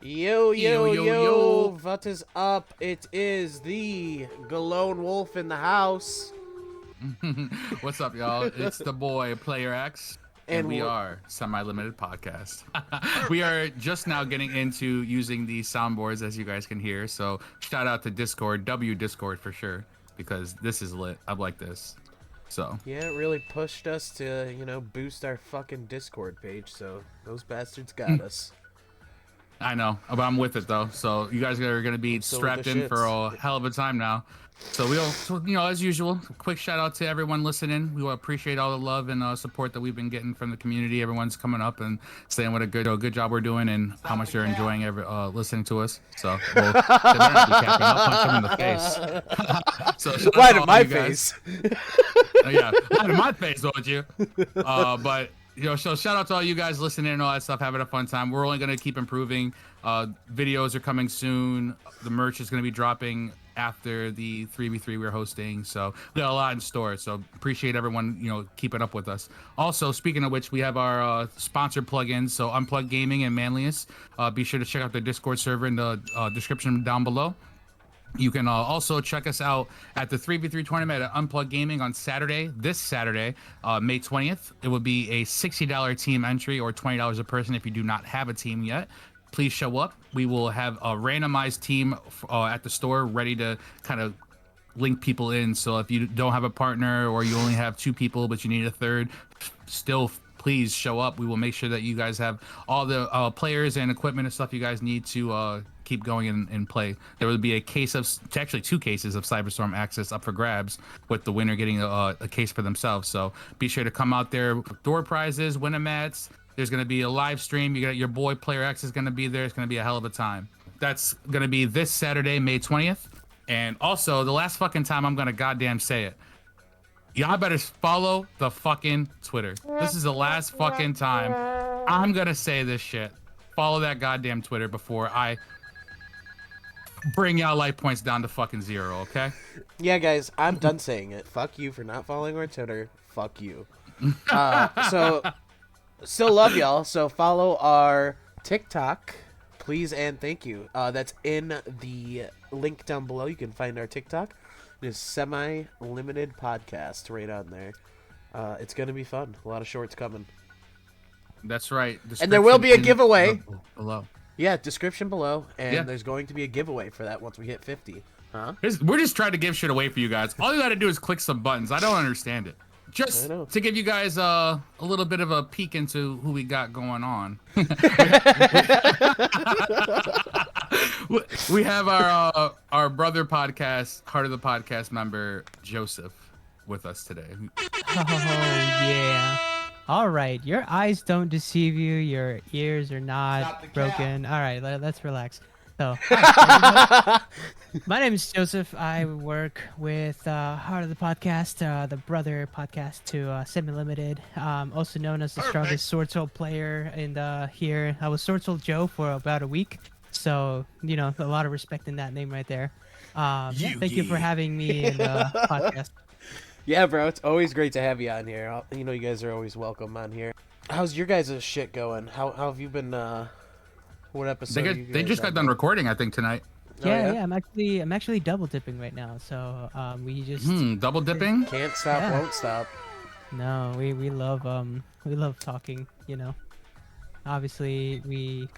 Yo, yo, yo, what is up? It is the Lone Wolf in the house. What's up, y'all? It's the boy, Player X, and we are Semi-Limited Podcast. We are just now getting into using these soundboards, as you guys can hear. So shout out to Discord, Discord for sure, because this is lit. I like this. So yeah, it really pushed us to, boost our fucking Discord page. So those bastards got us. I know, but I'm with it though. So you guys are gonna be strapped in for a hell of a time now. So as usual, quick shout out to everyone listening. We will appreciate all the love and support that we've been getting from the community. Everyone's coming up and saying what a good job we're doing and how much they're enjoying listening to us. So they're not be capping. I'll punch them in the face. So right in my face. Yeah, right in my face, don't you? But. So shout out to all you guys listening and all that stuff, having a fun time. We're only going to keep improving. Videos are coming soon. The merch is going to be dropping after the 3v3 we're hosting. So we got a lot in store. So appreciate everyone, keeping up with us. Also, speaking of which, we have our sponsored plugins. So Unplugged Gaming and Manlius. Be sure to check out the Discord server in the description down below. You can also check us out at the 3v3 tournament at Unplugged Gaming on this Saturday, May 20th. It will be a $60 team entry or $20 a person if you do not have a team yet. Please show up. We will have a randomized team at the store ready to kind of link people in. So if you don't have a partner or you only have two people but you need a third, still please show up. We will make sure that you guys have all the players and equipment and stuff you guys need to keep going and play. There will be actually two cases of Cyberstorm Access up for grabs, with the winner getting a case for themselves. So be sure to come out there. Door prizes, winner mats. There's going to be a live stream. You got your boy Player X is going to be there. It's going to be a hell of a time. That's going to be this Saturday, May 20th. And also, the last fucking time I'm going to goddamn say it. Y'all better follow the fucking Twitter. This is the last fucking time I'm gonna say this shit. Follow that goddamn Twitter before I bring y'all life points down to fucking 0, okay? Yeah, guys, I'm done saying it. Fuck you for not following our Twitter. Fuck you. So, still love y'all. So follow our TikTok, please and thank you. That's in the link down below. You can find our TikTok. It's Semi-Limited Podcast right on there. It's going to be fun. A lot of shorts coming. That's right. And there will be a giveaway. Below. Yeah, description below. And there's going to be a giveaway for that once we hit 50. Huh? We're just trying to give shit away for you guys. All you got to do is click some buttons. I don't understand it. Just to give you guys a little bit of a peek into who we got going on. We have our brother podcast, Heart of the Podcast member, Joseph, with us today. Oh, yeah. All right. Your eyes don't deceive you. Your ears are not broken. All right. Let's relax. So, hi, my name is Joseph. I work with Heart of the Podcast, the brother podcast to Semi-Limited, also known as the strongest Sword Soul player in here. I was Sword Soul Joe for about a week, so a lot of respect in that name right there. Thank you for having me in the podcast. Yeah, bro, it's always great to have you on here. You guys are always welcome on here. How's your guys' shit going? How have you been? What episode? They just got done recording, I think, tonight. Yeah. I'm actually double dipping right now. So we just double dipping. Can't stop, won't stop. No, we love talking. Obviously we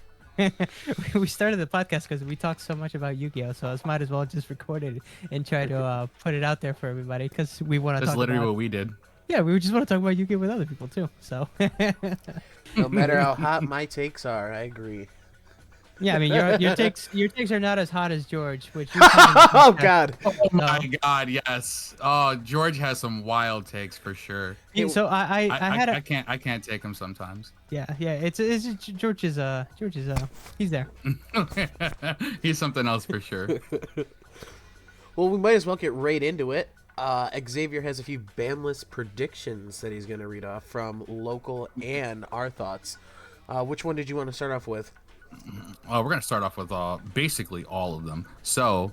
we started the podcast because we talked so much about Yugioh, so I might as well just record it and try to put it out there for everybody because we want to. That's literally what we did. Yeah, we just want to talk about Yugioh with other people too. So no matter how hot my takes are, I agree. Yeah, I mean your takes are not as hot as George, which oh god, oh my god, yes. Oh, George has some wild takes for sure. So I can't take him sometimes. Yeah, it's George is he's there. He's something else for sure. Well, we might as well get right into it. Xavier has a few banlist predictions that he's gonna read off from local and our thoughts. Which one did you want to start off with? We're going to start off with basically all of them. So,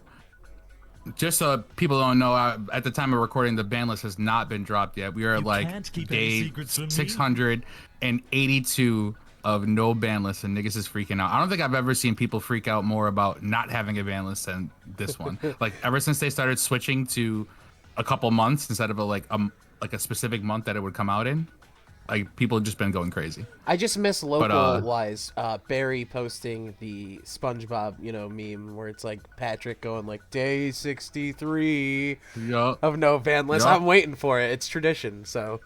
just so people don't know, at the time of recording, the ban list has not been dropped yet. We are like day 682 of no ban list, and niggas is freaking out. I don't think I've ever seen people freak out more about not having a ban list than this one. Like ever since they started switching to a couple months instead of a specific month that it would come out in, like people have just been going crazy. I just miss local wise Barry posting the SpongeBob, meme where it's like Patrick going like day 63 of no ban list. I'm waiting for it. It's tradition, so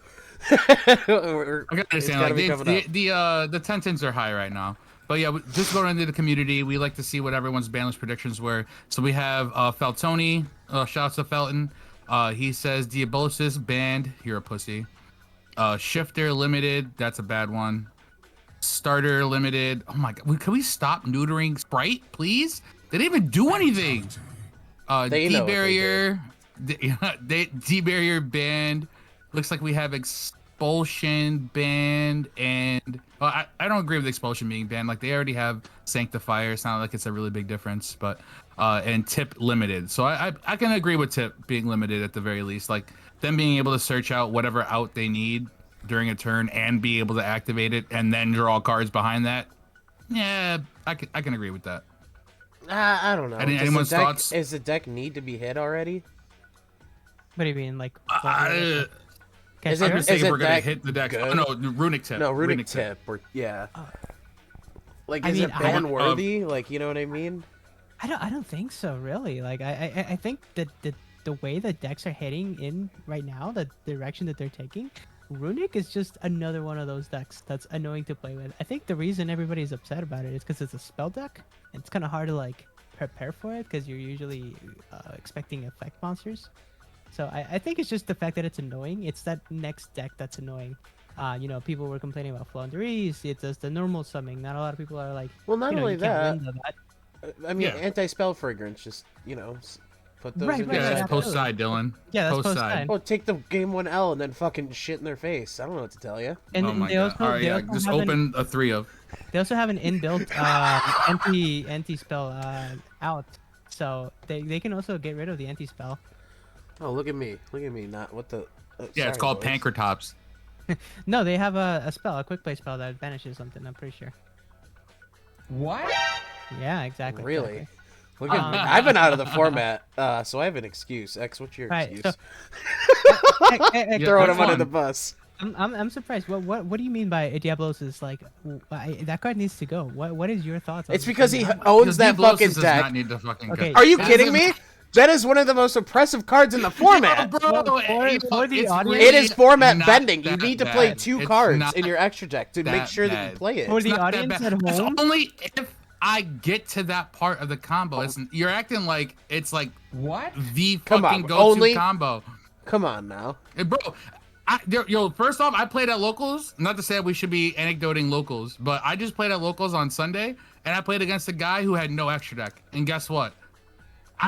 I gotta understand. Like the tensions are high right now. But yeah, just going into the community, we like to see what everyone's ban list predictions were. So we have Feltoni. Shouts to Felton. He says Diablosis banned. You're a pussy. Shifter limited, that's a bad one. Starter limited. Oh my god, can we stop neutering Sprite, please? They didn't even do anything. D-barrier, D-barrier banned. Looks like we have expulsion banned, and I don't agree with expulsion being banned. Like they already have sanctifier. It's not like it's a really big difference, but and tip limited. So I can agree with tip being limited at the very least. Like them being able to search out whatever out they need during a turn and be able to activate it and then draw cards behind that. Yeah, I can agree with that. I don't know. Anyone's thoughts? Does the deck need to be hit already? What do you mean, like? Is I'm just saying it we're gonna hit the deck. Oh, no, runic tip. No, runic tip. Or yeah. Like, is it ban worthy? Like, you know what I mean? I don't think so, really. Like, I think that the way that decks are heading in right now, the direction that they're taking, runic is just another one of those decks that's annoying to play with. I think the reason everybody's upset about it is because it's a spell deck. It's kind of hard to like prepare for it because you're usually expecting effect monsters. So I think it's just the fact that it's annoying. It's that next deck that's annoying. People were complaining about Flaunderies. It's just the normal summoning. Not a lot of people are like, well, not only that. I mean, Yeah. anti-spell fragrance, just, put those in Yeah, that's post side, Dylan. Yeah, that's post side. Oh, take the game 1L and then fucking shit in their face. I don't know what to tell you. And oh my they god! also, All right, they yeah, also just have open a 3 of. They also have an inbuilt anti-spell out, so they can also get rid of the anti-spell. Oh, look at me! Look at me! Not what the. Yeah, it's called Pancratops. No, they have a spell, a quick play spell that banishes something. I'm pretty sure. What? Yeah, exactly. Really? Exactly. Look at me. I've been out of the format, so I have an excuse. X, what's your excuse? Throwing him under the bus. I'm surprised. What do you mean by Diablosis? Like, that card needs to go. What is your thoughts on It's because he owns that fucking does deck. not need to fucking Okay. go. Are you kidding me? That is one of the most oppressive cards in the format. Bro, for the audience- It is format not bending. You that need to play bad. 2 It's cards not in your extra deck to make that sure that bad. you play it. For the It's not that audience bad. at It's home, only if I get to that part of the combo. You're acting like it's like What? the Come fucking on, go-to only- combo. Come on now. Hey, bro, first off, I played at locals. Not to say we should be anecdoting locals, but I just played at locals on Sunday, and I played against a guy who had no extra deck. And guess what?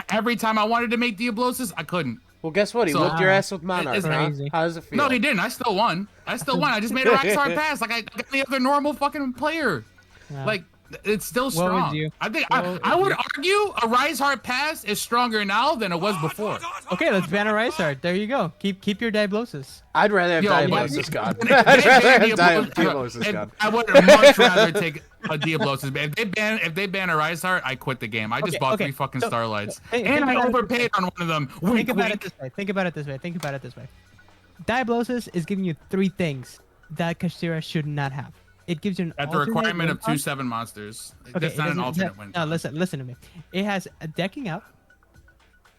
Every time I wanted to make Diablosis, I couldn't. Well, guess what? He So, whooped your ass with Monarch. it's Huh? crazy. How does it feel? No, he didn't. I still won. I just made a rock hard pass like any other normal fucking player. Yeah. Like, it's still What strong. would you- I think what I would would argue a Rise Heart pass is stronger now than it was before. Okay, let's ban a Rise Heart. There you go. Keep your Diablosis. I'd rather have Yo, Diablosis gone. If I'd they rather ban have Diablosis- Diablosis gone. I would much rather take a Diablosis. If they ban a Rise Heart, I quit the game. I just bought 3 fucking So, Starlights, think and I about it- overpaid on one of them. Wink, Think about wink. it this way. Think about it this way. Diablosis is giving you 3 things that Kashtira should not have. It gives you an At the alternate requirement win of con. 2/7 monsters. Okay, That's it not an doesn't- alternate that- win. No, listen to me. It has a decking out.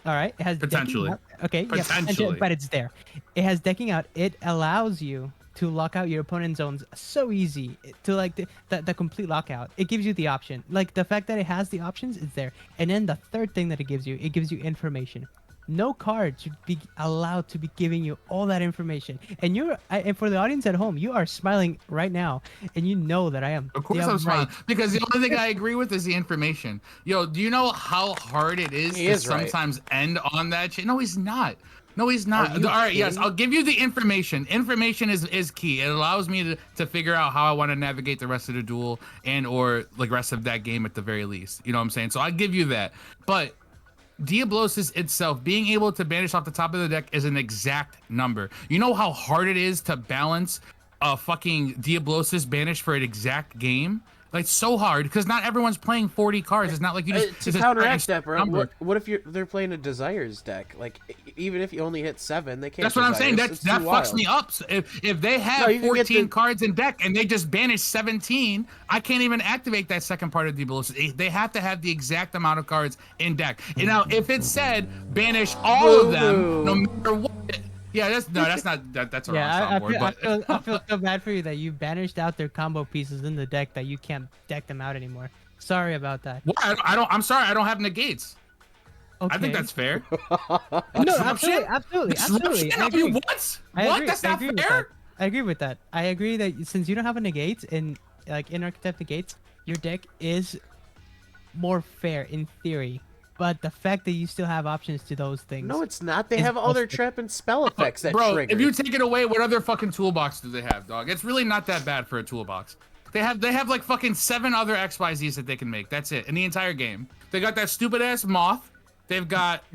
All right, it has Potentially. decking out. Okay, yeah, Potentially. but it's there. It has decking out. It allows you to lock out your opponent's zones so easy to like the complete lockout. It gives you the option. Like the fact that it has the options is there. And then the third thing that it gives you information. No card should be allowed to be giving you all that information. And and for the audience at home, you are smiling right now, and you know that I am. Of course damn I'm smiling, right. because the only thing I agree with is the information. Yo, do you know how hard it is He to is right. sometimes end on that shit? No, he's not. No, he's not. Are you All right, yes, kidding? I'll give you the information. Information is key. It allows me to figure out how I want to navigate the rest of the duel and or like rest of that game at the very least. You know what I'm saying? So I give you that. But Diablosis itself, being able to banish off the top of the deck is an exact number. You know how hard it is to balance fucking Diablosis banished for an exact game. Like so hard because not everyone's playing 40 cards. It's not like you just To counteract that, bro. What if they're playing a Desires deck? Like even if you only hit 7, they can't. That's what I'm saying. That fucks wild. me up. So if they have 14 cards in deck and they just banish 17, I can't even activate that second part of Diablosis. They have to have the exact amount of cards in deck. And now if it said banish all of them, no matter what. Yeah, that's not that's a wrong soundboard. I feel so bad for you that you banished out their combo pieces in the deck that you can't deck them out anymore. Sorry about that. Well, I'm sorry. I don't have negates. Okay. I think that's fair. No, absolutely. I agree. What? I What? agree. That's not fair. I agree with that. I agree that since you don't have a negate in archetype negates, your deck is more fair in theory. But the fact that you still have options to those things. No, it's not. They have other trap and spell effects that trigger. If you take it away, what other fucking toolbox do they have, dog? It's really not that bad for a toolbox. They have like fucking 7 other XYZs that they can make. That's it in the entire game. They got that stupid ass moth. They've got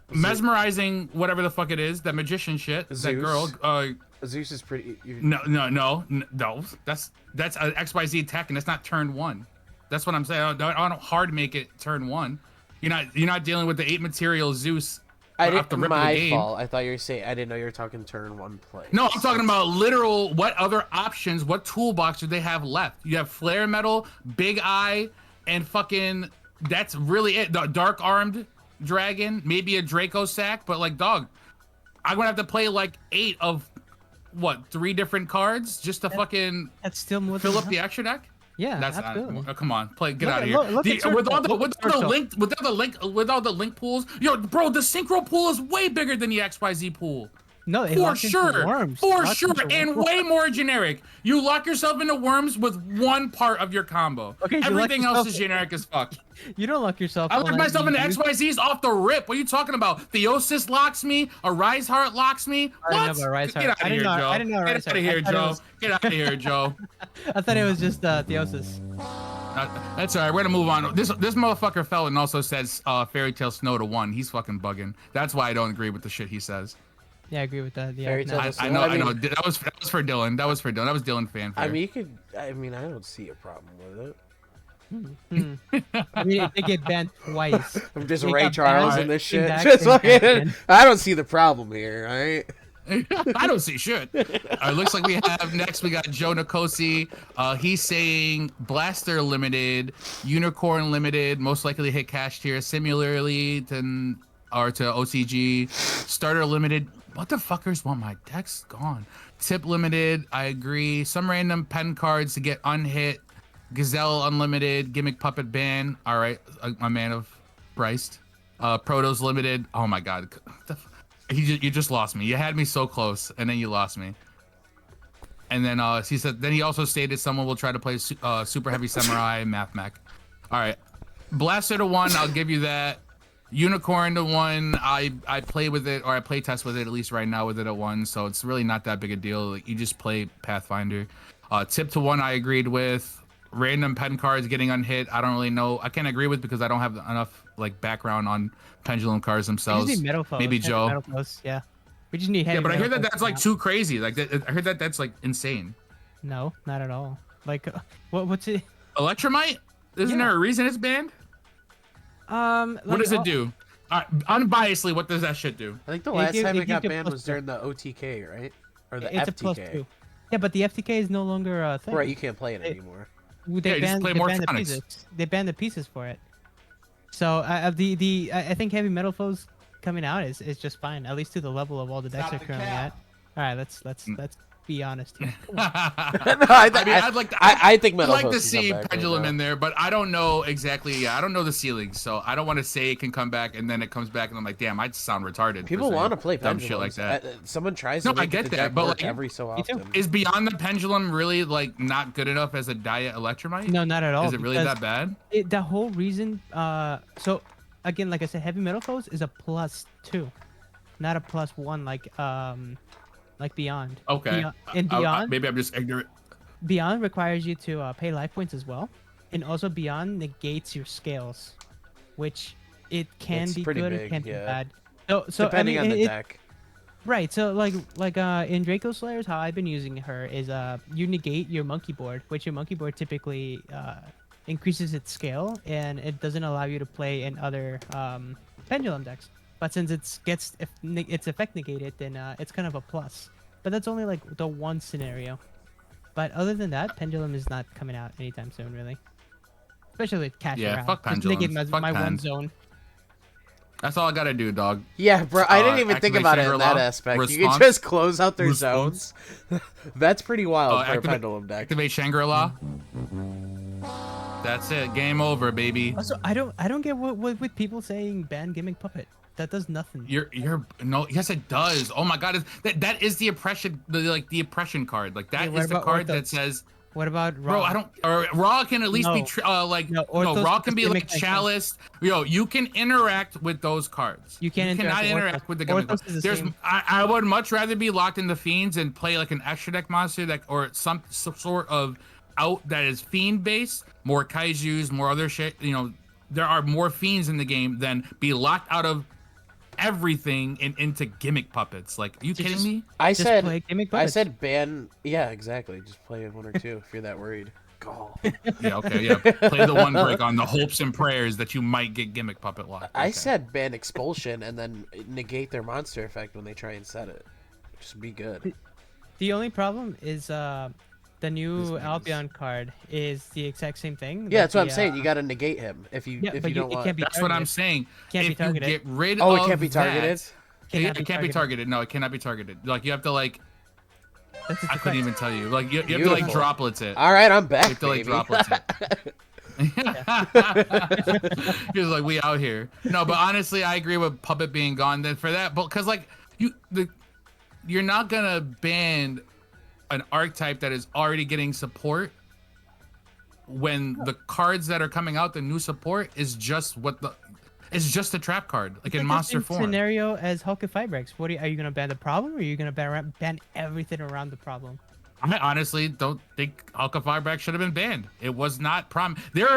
mesmerizing whatever the fuck it is, that magician shit. Zeus. That girl. Zeus is pretty. No. That's an XYZ tech, and it's not turn 1. That's what I'm saying. I don't hard make it turn 1. You're not dealing with the 8 material Zeus. My fault. I thought you were saying. I didn't know you were talking turn 1 play. No, I'm talking about literal. What other options? What toolbox do they have left? You have flare metal, big eye, and fucking. That's really it. The dark armed dragon, maybe a Draco sack, but like dog, I'm gonna have to play like 8 of 3 different cards just to fucking. That's still more fill up the extra deck. Yeah, that's absolutely. Come on, get out of here. With all the link pools, bro, the synchro pool is way bigger than the XYZ pool. No, for sure, and way more generic. You lock yourself into worms with one part of your combo. Okay, everything else is generic as fuck. You don't lock yourself. I lock myself into XYZs off the rip. What are you talking about? Theosis locks me. A Rise Heart locks me. What? I didn't know Get out of here, Joe. Get out of here, Joe. I thought it was just Theosis. That's all right. We're gonna move on. This motherfucker fell and also says Fairy Tale Snow to 1. He's fucking bugging. That's why I don't agree with the shit he says. Yeah, I agree with that. Yeah, I know. That was for Dylan. That was Dylan fanfare. I mean, I don't see a problem with it. I mean, they get banned twice. I'm just Ray Charles in this shit. Just fucking, I don't see the problem here, all right? I don't see shit. Looks like we got Joe Nicosi. He's saying Blaster Limited, Unicorn Limited, most likely hit cash tier, similarly to OCG, Starter Limited. What the fuckers want my decks gone? Tip Limited, I agree. Some random pen cards to get unhit. Gazelle Unlimited, Gimmick Puppet Ban. All right, my man of Bryce. Protos Limited. Oh my god, you just lost me. You had me so close, and then you lost me. And then he said. Then he also stated someone will try to play Super Heavy Samurai Math Mech. All right, Blaster to 1. I'll give you that. Unicorn to 1. I play with it, or I play test with it at least right now with it at 1. So it's really not that big a deal. Like, you just play Pathfinder. Tip to 1. I agreed with. Random pen cards getting unhit. I don't really know. I can't agree with because I don't have enough like background on pendulum cards themselves. We just need Maybe Joe. Yeah. We just need heavy. Yeah, but I hear that that's like too crazy. Like I heard that that's like insane. No, not at all. Like what's it? Electromite? Isn't there a reason it's banned? What does it do? Unbiasedly, what does that shit do? I think the last time it got banned was during the OTK, right? Or the FTK. Yeah, but the FTK is no longer a thing. Right, you can't play it anymore. They banned the pieces. They banned the pieces for it. So I think heavy metal foes coming out is just fine, at least to the level of all the decks are currently at. All right, let's be honest here. I think metal I'd like to see pendulum in there, but I don't know exactly. Yeah, I don't know the ceilings, so I don't want to say it can come back and then it comes back and I'm like, damn, I sound retarded. People want to play dumb pendulums. shit like that. Someone tries to make the deck work every so often. Is Beyond the Pendulum really like not good enough as a diet Electromite? No, not at all. Is it really that bad? The whole reason. So again, like I said, heavy metal foes is a +2, not a +1 like Beyond. Okay. Beyond, maybe I'm just ignorant. Beyond requires you to pay life points as well, and also Beyond negates your scales, which it can be good, it can be bad. So depending on the deck. Right. So in Draco Slayers, how I've been using her is you negate your monkey board, which your monkey board typically increases its scale and it doesn't allow you to play in other pendulum decks. But since its effect negated, then it's kind of a plus. But that's only like the one scenario. But other than that, pendulum is not coming out anytime soon, really. Especially with cash Yeah, around. fuck Just negate pendulums. my Fuck one pend. zone. That's all I gotta do, dog. Yeah, bro. I didn't even think Activate about it in that Shangri-La, aspect. You response, can just close out their response. zones. That's pretty wild for a Activate- pendulum deck. Activate Shangri-La. That's it. Game over, baby. Also, I don't get what with people saying ban gimmick puppet. That does nothing. You're no. Yes, it does. Oh my god, that is the oppression. The oppression card. Like that what is the about card Orthos? that says. What about Raw? Bro, I don't. Or Raw can at least No. be Orthos Raw is can be gimmick like deck. chalice. Yo, you can interact with those cards. You can't cannot interact with interact Orthos. with the gimmick. Orthos is the There's. same. I would much rather be locked in the fiends and play like an extra deck monster that or some sort of out that is fiend based, more kaijus, more other shit. You know, there are more fiends in the game than be locked out of everything and into gimmick puppets. Like, are you So kidding just- me? I Just said, play gimmick I puppets. said ban. Yeah, exactly. Just play one or two if you're that worried. Go. Yeah, okay, yeah. Play the one brick on the hopes and prayers that you might get gimmick puppet locked. I Okay. said ban expulsion and then negate their monster effect when they try and set it. Just be good. The only problem is the new This nigga's- Albion card is the exact same thing. Yeah, that that's what I'm the, saying. You got to negate him if you yeah, if but you don't it want. can't be That's what I'm targeted. saying. Can't be If you targeted. get rid Oh, of it can't be targeted. that- Cannot it can't be targeted. No, it cannot be targeted. Like you have to like. That's its I couldn't effect. even tell you. Like you have to like Beautiful. droplets it. All right, I'm You back, have to like baby. droplets it. He's like, we out here. No, but honestly, I agree with puppet being gone. Then for that, but because like you're not gonna ban an archetype that is already getting support when the cards that are coming out, the new support is just it's just a trap card, like in It's monster the same form. scenario as Hulk of Fibrex. Are you gonna ban the problem, or are you gonna ban everything around the problem? I honestly don't think Alka Fireback should have been banned. It was not they all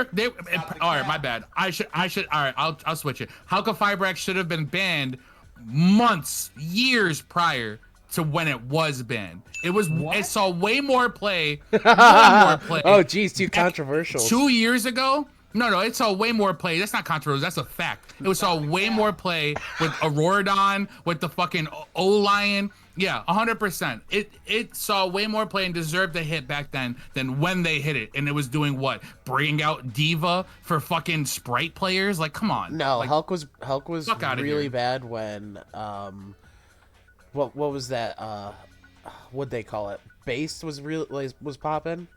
right, my bad. I should all right, I'll switch it. Alka Fireback should have been banned months, years prior to when it was banned. It saw way more play. Oh, geez, too back controversial. 2 years ago. No, it saw way more play. That's not controversial. That's a fact. It saw way more play with Auroradon, with the fucking O-Lion. Yeah, 100%. It saw way more play and deserved a hit back then than when they hit it. And it was doing what? Bringing out Diva for fucking Sprite players? Like, come on. No, like, Hulk was fuck outta really here. bad when what was that what'd they call it? Base was was popping.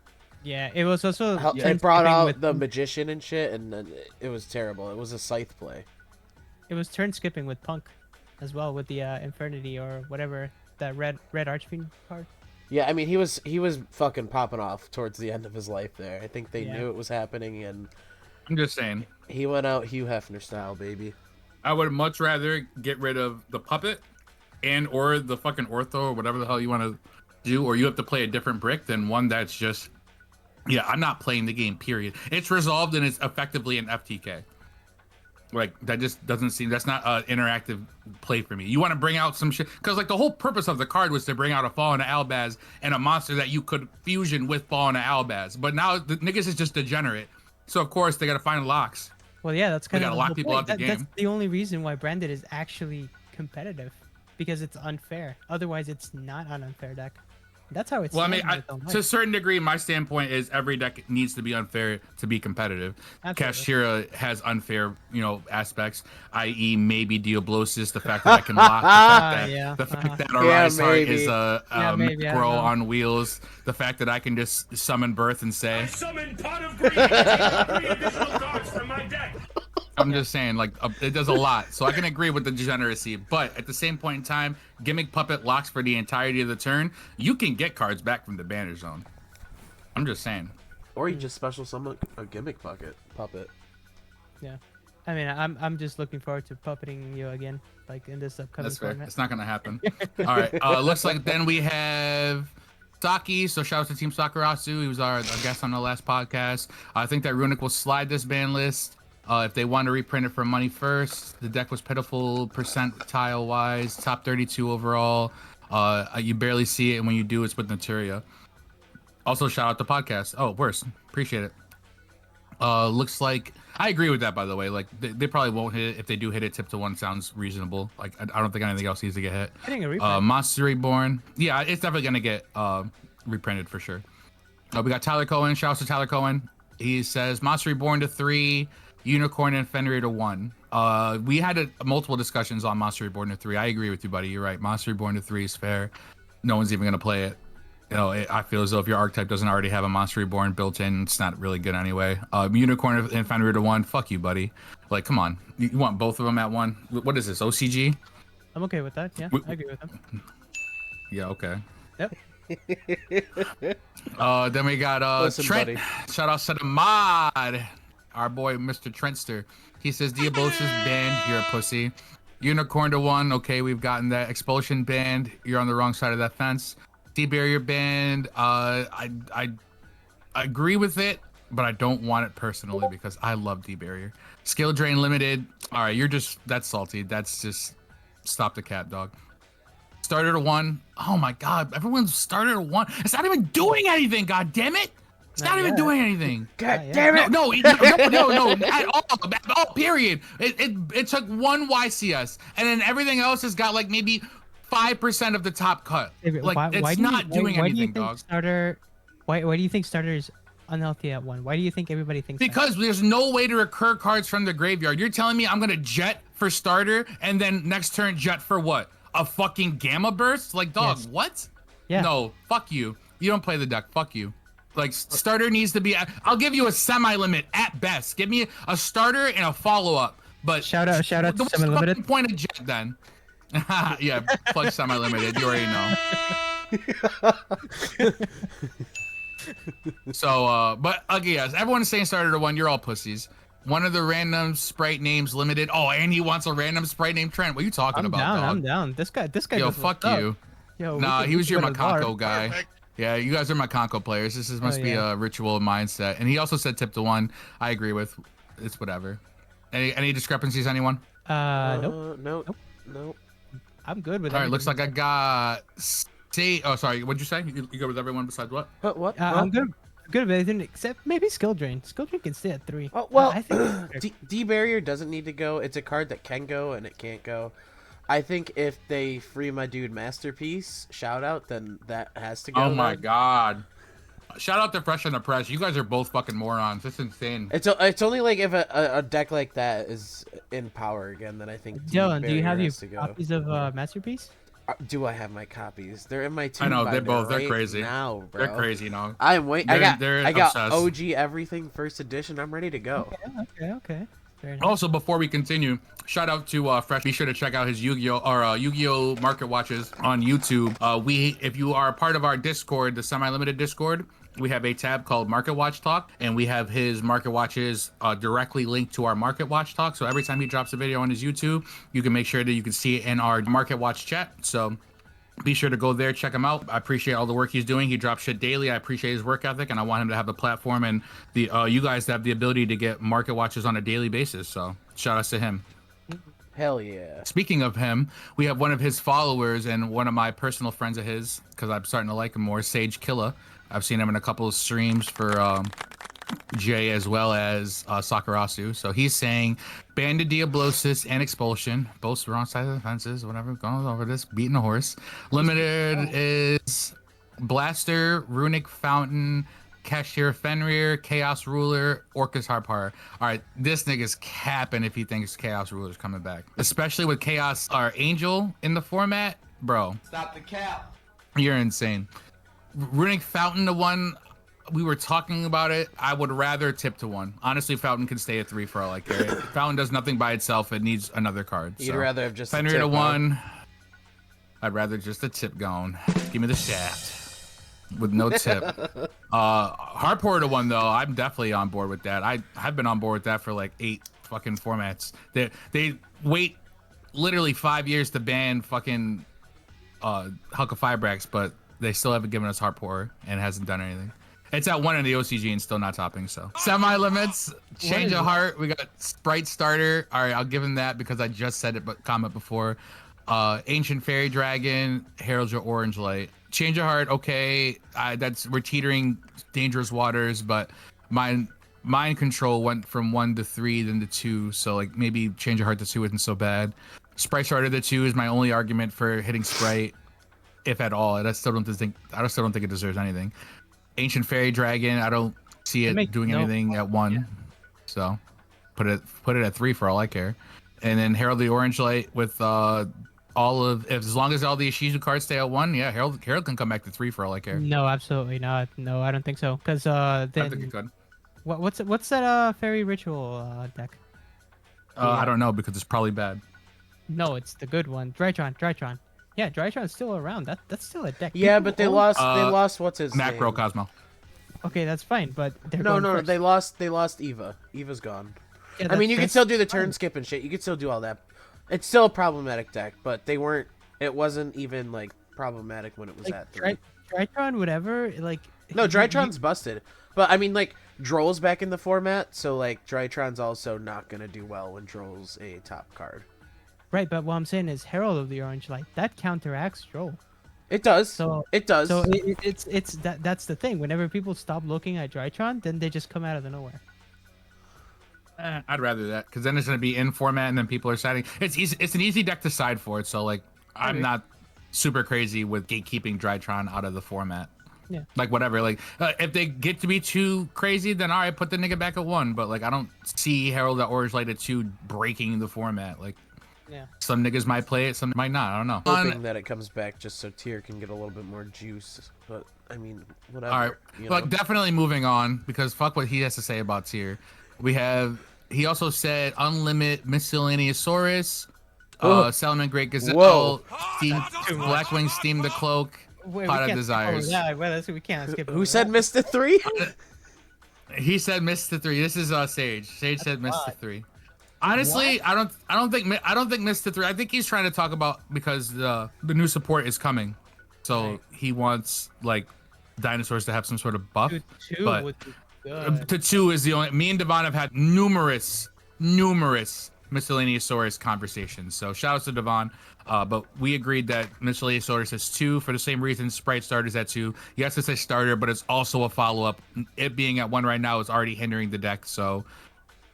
Yeah, it was also. It brought turn-skipping out with- the magician and shit, and then it was terrible. It was a scythe play. It was turn skipping with Punk, as well with the Infernity or whatever that red Archfiend card. Yeah, I mean he was fucking popping off towards the end of his life there. I think they Yeah. knew it was happening, and I'm just saying. he went out Hugh Hefner style, baby. I would much rather get rid of the puppet and or the fucking ortho or whatever the hell you want to do, or you have to play a different brick than one that's just, yeah, I'm not playing the game, period. It's resolved and it's effectively an FTK. Like, that just doesn't seem, that's not an interactive play for me. You want to bring out some shit, because like the whole purpose of the card was to bring out a Fallen Albaz and a monster that you could fusion with Fallen Albaz. But now the niggas is just degenerate. So of course they got to find locks. Well, yeah, that's kind gotta of lock whole people point. out the That's game. the only reason why Branded is actually competitive, because it's unfair. Otherwise, it's not an unfair deck. That's how it's. Well, I mean, to a certain degree, my standpoint is every deck needs to be unfair to be competitive. Absolutely. Kashira has unfair, aspects, i.e., maybe Diablosis, the fact that I can lock, the fact that Arise Heart maybe. is a maybe, I don't grow know. on wheels, the fact that I can just summon Birth and say, Summon Pot of Greed and take 3 additional cards from my deck. I'm just saying, like, it does a lot. So I can agree with the degeneracy, but at the same point in time, Gimmick Puppet locks for the entirety of the turn. You can get cards back from the banner zone. I'm just saying. Or you just special summon a gimmick puppet. Yeah, I mean, I'm just looking forward to puppeting you again, like in this upcoming That's fair. format. It's not gonna happen. All right. Looks like then we have Saki. So shout out to Team Sakurasu. He was our guest on the last podcast. I think that Runic will slide this ban list. If they want to reprint it for money first, the deck was pitiful percentile wise, top 32 overall. You barely see it, and when you do, it's with Materia. Also, shout out the podcast. Oh, worse. Appreciate it. Looks like I agree with that, by the way. Like they probably won't hit it. If they do hit it, tip to 1 sounds reasonable. Like I don't think anything else needs to get hit. Getting a reprint. Monster Reborn. Yeah, it's definitely gonna get reprinted for sure. We got Tyler Cohen. Shout out to Tyler Cohen. He says Monster Reborn to 3, Unicorn and Fenrir to 1. We had multiple discussions on Monster Reborn to 3. I agree with you, buddy. You're right. Monster Reborn to 3 is fair. No one's even gonna play it. I feel as though if your archetype doesn't already have a Monster Reborn built in, it's not really good anyway. Unicorn and Fenrir to 1. Fuck you, buddy. Like, come on. You want both of them at 1? What is this? OCG? I'm okay with that. Yeah, I agree with them. Yeah. Okay. Yep. Then we got Listen, Trent. buddy. Shout out to the mod, our boy Mr. Trentster. He says Diablosis banned. You're a pussy. Unicorn to 1. Okay, we've gotten that. Expulsion banned. You're on the wrong side of that fence. D-barrier banned. I agree with it, but I don't want it personally because I love D-barrier. Skill drain limited. All right, that's salty. That's just stop the cat, dog. Starter to 1. Oh my god, everyone's starter to 1. It's not even doing anything. God damn it! It's not even doing anything. God damn it! No, at all. Period. It took 1 YCS, and then everything else has got like maybe 5% of the top cut. Like it's not doing anything, dog. Why do you think starter is unhealthy at 1? Why do you think everybody thinks because there's no way to recur cards from the graveyard. You're telling me I'm gonna jet for starter and then next turn jet for what? A fucking gamma burst? Like, dog, Yes. what? Yeah. No, fuck you. You don't play the deck. Fuck you. Like, starter needs to be. I'll give you a semi-limit at best. Give me a starter and a follow-up. But Shout out to what's the semi-limited. fucking point of jet then? Yeah, plug semi-limited. You already know. So, but okay, yes, everyone is saying starter to 1. You're all pussies. One of the random sprite names limited. Oh, and he wants a random sprite named Trent. What are you talking about, dog? I'm down. This guy. Yo, knows fuck what's up. you. Yo, Nah, we he was your can go to the bar. Macaco guy. Perfect. Yeah, you guys are Macaco players. This must be a ritual mindset. And he also said tip to 1. I agree with. It's whatever. Any discrepancies, anyone? Nope. Nope. I'm good with. All right, looks like everything. I got. Oh, sorry. What'd you say? You go with everyone besides what? What? I'm good. Good with everything except maybe skill drain. Skill drain can stay at 3. Oh, well, I think D-barrier doesn't need to go. It's a card that can go and it can't go. I think if they free my dude Masterpiece, shout out, then that has to go. Oh my then. god. Shout out to Fresh on the Press. You guys are both fucking morons. It's insane. It's only like if a deck like that is in power again, then I think. Dylan, do you have your has to go. copies of Masterpiece? Do I have my copies? They're in my team. I know, binder they're right crazy. now, bro. They're crazy, no. I'm wait. I They're got obsessed. OG everything first edition. I'm ready to go. Okay. Fair enough. Also, before we continue, shout out to Fresh. Be sure to check out his Yu-Gi-Oh Market Watches on YouTube. If you are a part of our Discord, the semi-limited Discord, we have a tab called Market Watch Talk, and we have his Market Watches directly linked to our Market Watch Talk. So every time he drops a video on his YouTube, you can make sure that you can see it in our Market Watch chat. So be sure to go there, check him out. I appreciate all the work he's doing. He drops shit daily. I appreciate his work ethic, and I want him to have the platform and the you guys to have the ability to get market watches on a daily basis. So shout outs to him. Hell yeah. Speaking of him, we have one of his followers and one of my personal friends of his, because I'm starting to like him more, Sage Killa. I've seen him in a couple of streams for Jay as well as Sakurasu. So he's saying Banded Diablosis and Expulsion, both wrong sides of the fences, whatever, going over this, beating a horse. Limited is Blaster, Runic Fountain, Cashier Fenrir, Chaos Ruler, Orcus Harpar. All right, this nigga's capping if he thinks Chaos Ruler's coming back, especially with Chaos Angel in the format, bro. Stop the cap. You're insane. Runic Fountain to 1. We were talking about it. I would rather tip to 1. Honestly, Fountain can stay at 3 for all I care. Fountain does nothing by itself. It needs another card. You'd rather have just a Fenrir tip, to huh? 1. I'd rather just a tip going. Give me the shaft with no tip. Hardcore to 1 though. I'm definitely on board with that. I've been on board with that for like 8 fucking formats. They wait literally 5 years to ban fucking Hulk of Firebrax, but they still haven't given us Hardcore and it hasn't done anything. It's at 1 in the OCG and still not topping. So semi-limits, change of heart. We got Sprite starter. All right, I'll give him that because I just said it, but comment before. Ancient Fairy Dragon, Herald Your Orange Light. Change of heart, okay. We're teetering dangerous waters, but mind control went from 1 to 3, then to 2. So like maybe change of heart to 2 isn't so bad. Sprite starter to 2 is my only argument for hitting Sprite, if at all. I still don't think it deserves anything. Ancient Fairy Dragon, I don't see it doing anything at 1. Yeah. So put it at 3 for all I care. And then Herald the Orange Light with as long as all the Ishizu cards stay at 1, yeah, Herald can come back to 3 for all I care. No, absolutely not. No, I don't think so. Because then I think it could. What's that fairy ritual deck? I don't know because it's probably bad. No, it's the good one. Drytron. Yeah, Drytron's still around. That's still a deck. Yeah, but they lost what's his Macro name? Cosmo. Okay, that's fine, but No, they lost Eva. Eva's gone. Yeah, I mean, you can still do the turn skip and shit. You can still do all that. It's still a problematic deck, but it wasn't even like problematic when it was at 3. Drytron, whatever, like. No, Drytron's busted. But I mean, like, Droll's back in the format, so like Drytron's also not gonna do well when Droll's a top card. Right, but what I'm saying is Herald of the Orange Light that counteracts Droll. It does. So it does. So that's the thing. Whenever people stop looking at Drytron, then they just come out of the nowhere. I'd rather that because then it's gonna be in format and then people are siding. It's easy. It's an easy deck to side for it. So like I'm not super crazy with gatekeeping Drytron out of the format. Yeah. Like whatever. Like if they get to be too crazy, then all right, put the nigga back at 1. But like I don't see Herald the Orange Light at 2 breaking the format. Like. Yeah. Some niggas might play it, some might not. I don't know. Hoping that it comes back just so Tier can get a little bit more juice. But I mean, whatever. All right. Like definitely moving on because fuck what he has to say about Tier. He also said unlimit Miscellaneousaurus, Salmon Great Gazelle, Steam Blackwing Steam the Cloak, Pot of Desires. Yeah, well, we can't skip. Who said Mr. 3? He said Mr. 3. This is Sage. Sage said Mr. 3. Honestly, I don't think Mr. 3. I think he's trying to talk about because the new support is coming, so he wants like dinosaurs to have some sort of buff. But to 2 is the only. Me and Devon have had numerous Miscellaneousaurus conversations. So shout out to Devon. But we agreed that Miscellaneousaurus is 2 for the same reason Sprite starters at 2. Yes, it's a starter, but it's also a follow up. It being at 1 right now is already hindering the deck. So.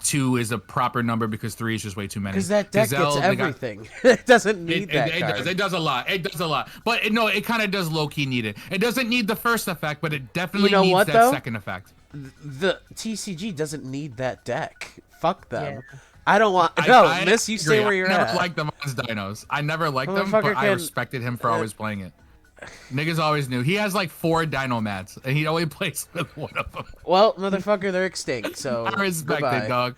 2 is a proper number because 3 is just way too many. Because that deck gets everything. It doesn't need that card. It does a lot. It does a lot. But it kind of does low-key need it. It doesn't need the first effect, but it definitely needs that second effect. The TCG doesn't need that deck. Fuck them. Yeah. I don't want... Miss, you stay where you're at. I never liked Devon's dinos. I never liked them, but I respected him for always playing it. Niggas always knew. He has like 4 dino mats, and he only plays with 1 of them. Well, motherfucker, they're extinct, so I respect it, dog.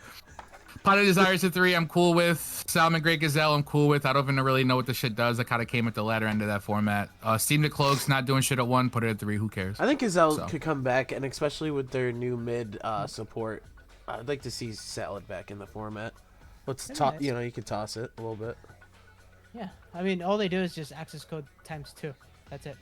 Pot of Desires at 3, I'm cool with. Salmon Great Gazelle, I'm cool with. I don't even really know what the shit does. I kind of came at the latter end of that format. Steam the Cloak's not doing shit at 1, put it at 3, who cares? I think Gazelle could come back, and especially with their new mid support, I'd like to see Salad back in the format. Let's talk, you could toss it a little bit. Yeah, I mean, all they do is just access code ×2. That's it.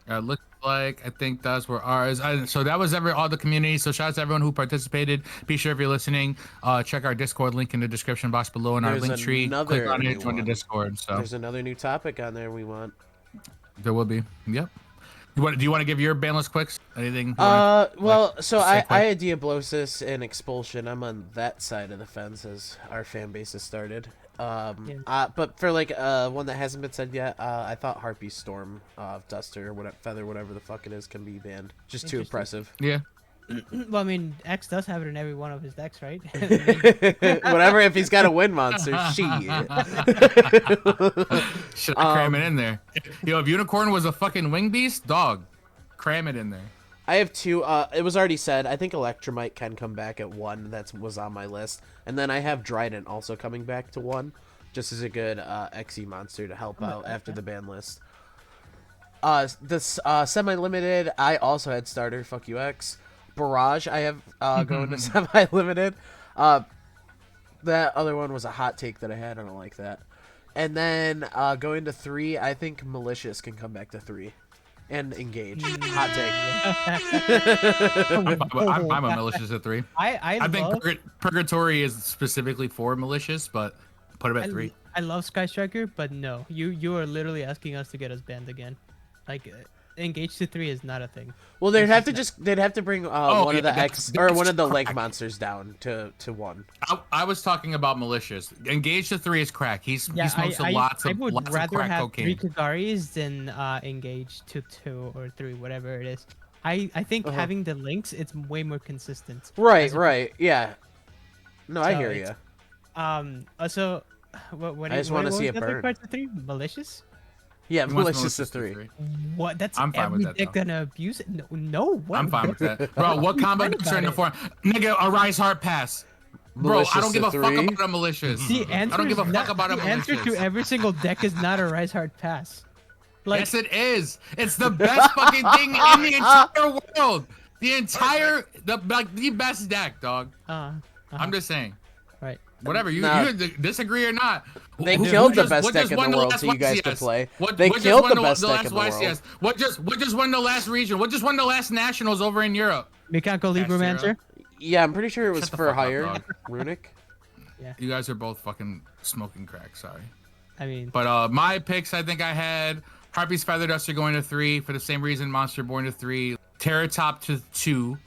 Looks like I think those were ours. So that was all the community. So shout out to everyone who participated. Be sure if you're listening, check our Discord link in the description box below in our link tree. Click on it, join the Discord. So there's another new topic on there we want. There will be. Yep. Do you want to give your banlist quicks? Anything? Well, so I had Diablosis and Expulsion. I'm on that side of the fence as our fan base has started. But for like one that hasn't been said yet, I thought Harpy Storm, Duster, or whatever, Feather, whatever the fuck it is, can be banned. Just too impressive. Yeah. Well, I mean, X does have it in every one of his decks, right? Whatever, if he's got a wind monster, shit. Should I cram it in there? Yo, if Unicorn was a fucking wing beast, dog, cram it in there. I have 2. It was already said. I think Electromite can come back at 1. That was on my list. And then I have Dryden also coming back to 1, just as a good XE monster to help out after the ban list. This semi-limited, I also had starter. Fuck you, X. Barrage, I have going to semi-limited. That other one was a hot take that I had. I don't like that. And then going to 3, I think Malicious can come back to 3. and engage. Hot take. I'm a malicious at 3. I think purgatory is specifically for malicious, but put him at 3. I love Sky Striker, but no, you are literally asking us to get us banned again. Like, engage to 3 is not a thing. Well, they'd have to bring one of the X or one of the lake monsters down to 1. I was talking about malicious. Engage to 3 is crack. He smokes lots of I would rather crack have cocaine. 3 Kagaris than engage to 2 or 3, whatever it is. I think having the links, it's way more consistent. Right, yeah. No, I hear you. Also, what I just want to see it the other burn. parts of 3? Malicious? Yeah, He wants malicious to 3. What? That's I'm fine with every that, deck though. gonna abuse it? No. What? I'm fine with that. Bro, what combo decks are in the form? Nigga, a Rise Heart Pass. Bro, Malicious I don't give a to fuck 3? about a malicious. The I don't give a fuck about a The answer malicious. to every single deck is not a Rise Hard Pass. Like, Yes, it is. It's the best fucking thing in the entire world. The best deck, dog. I'm just saying. Right. Whatever, you disagree or not. They killed the best deck in the world so you guys could play. They killed the best deck in the world. What just won the last region? What just won the last nationals over in Europe? Mechanical Libromancer? Yeah, I'm pretty sure it was Shut the for fuck up, hire. dog. Runic. You guys are both fucking smoking crack, sorry. I mean, But my picks, I think I had Harpy's Feather Duster going to 3 for the same reason Monster Born to 3. Terratop to 2.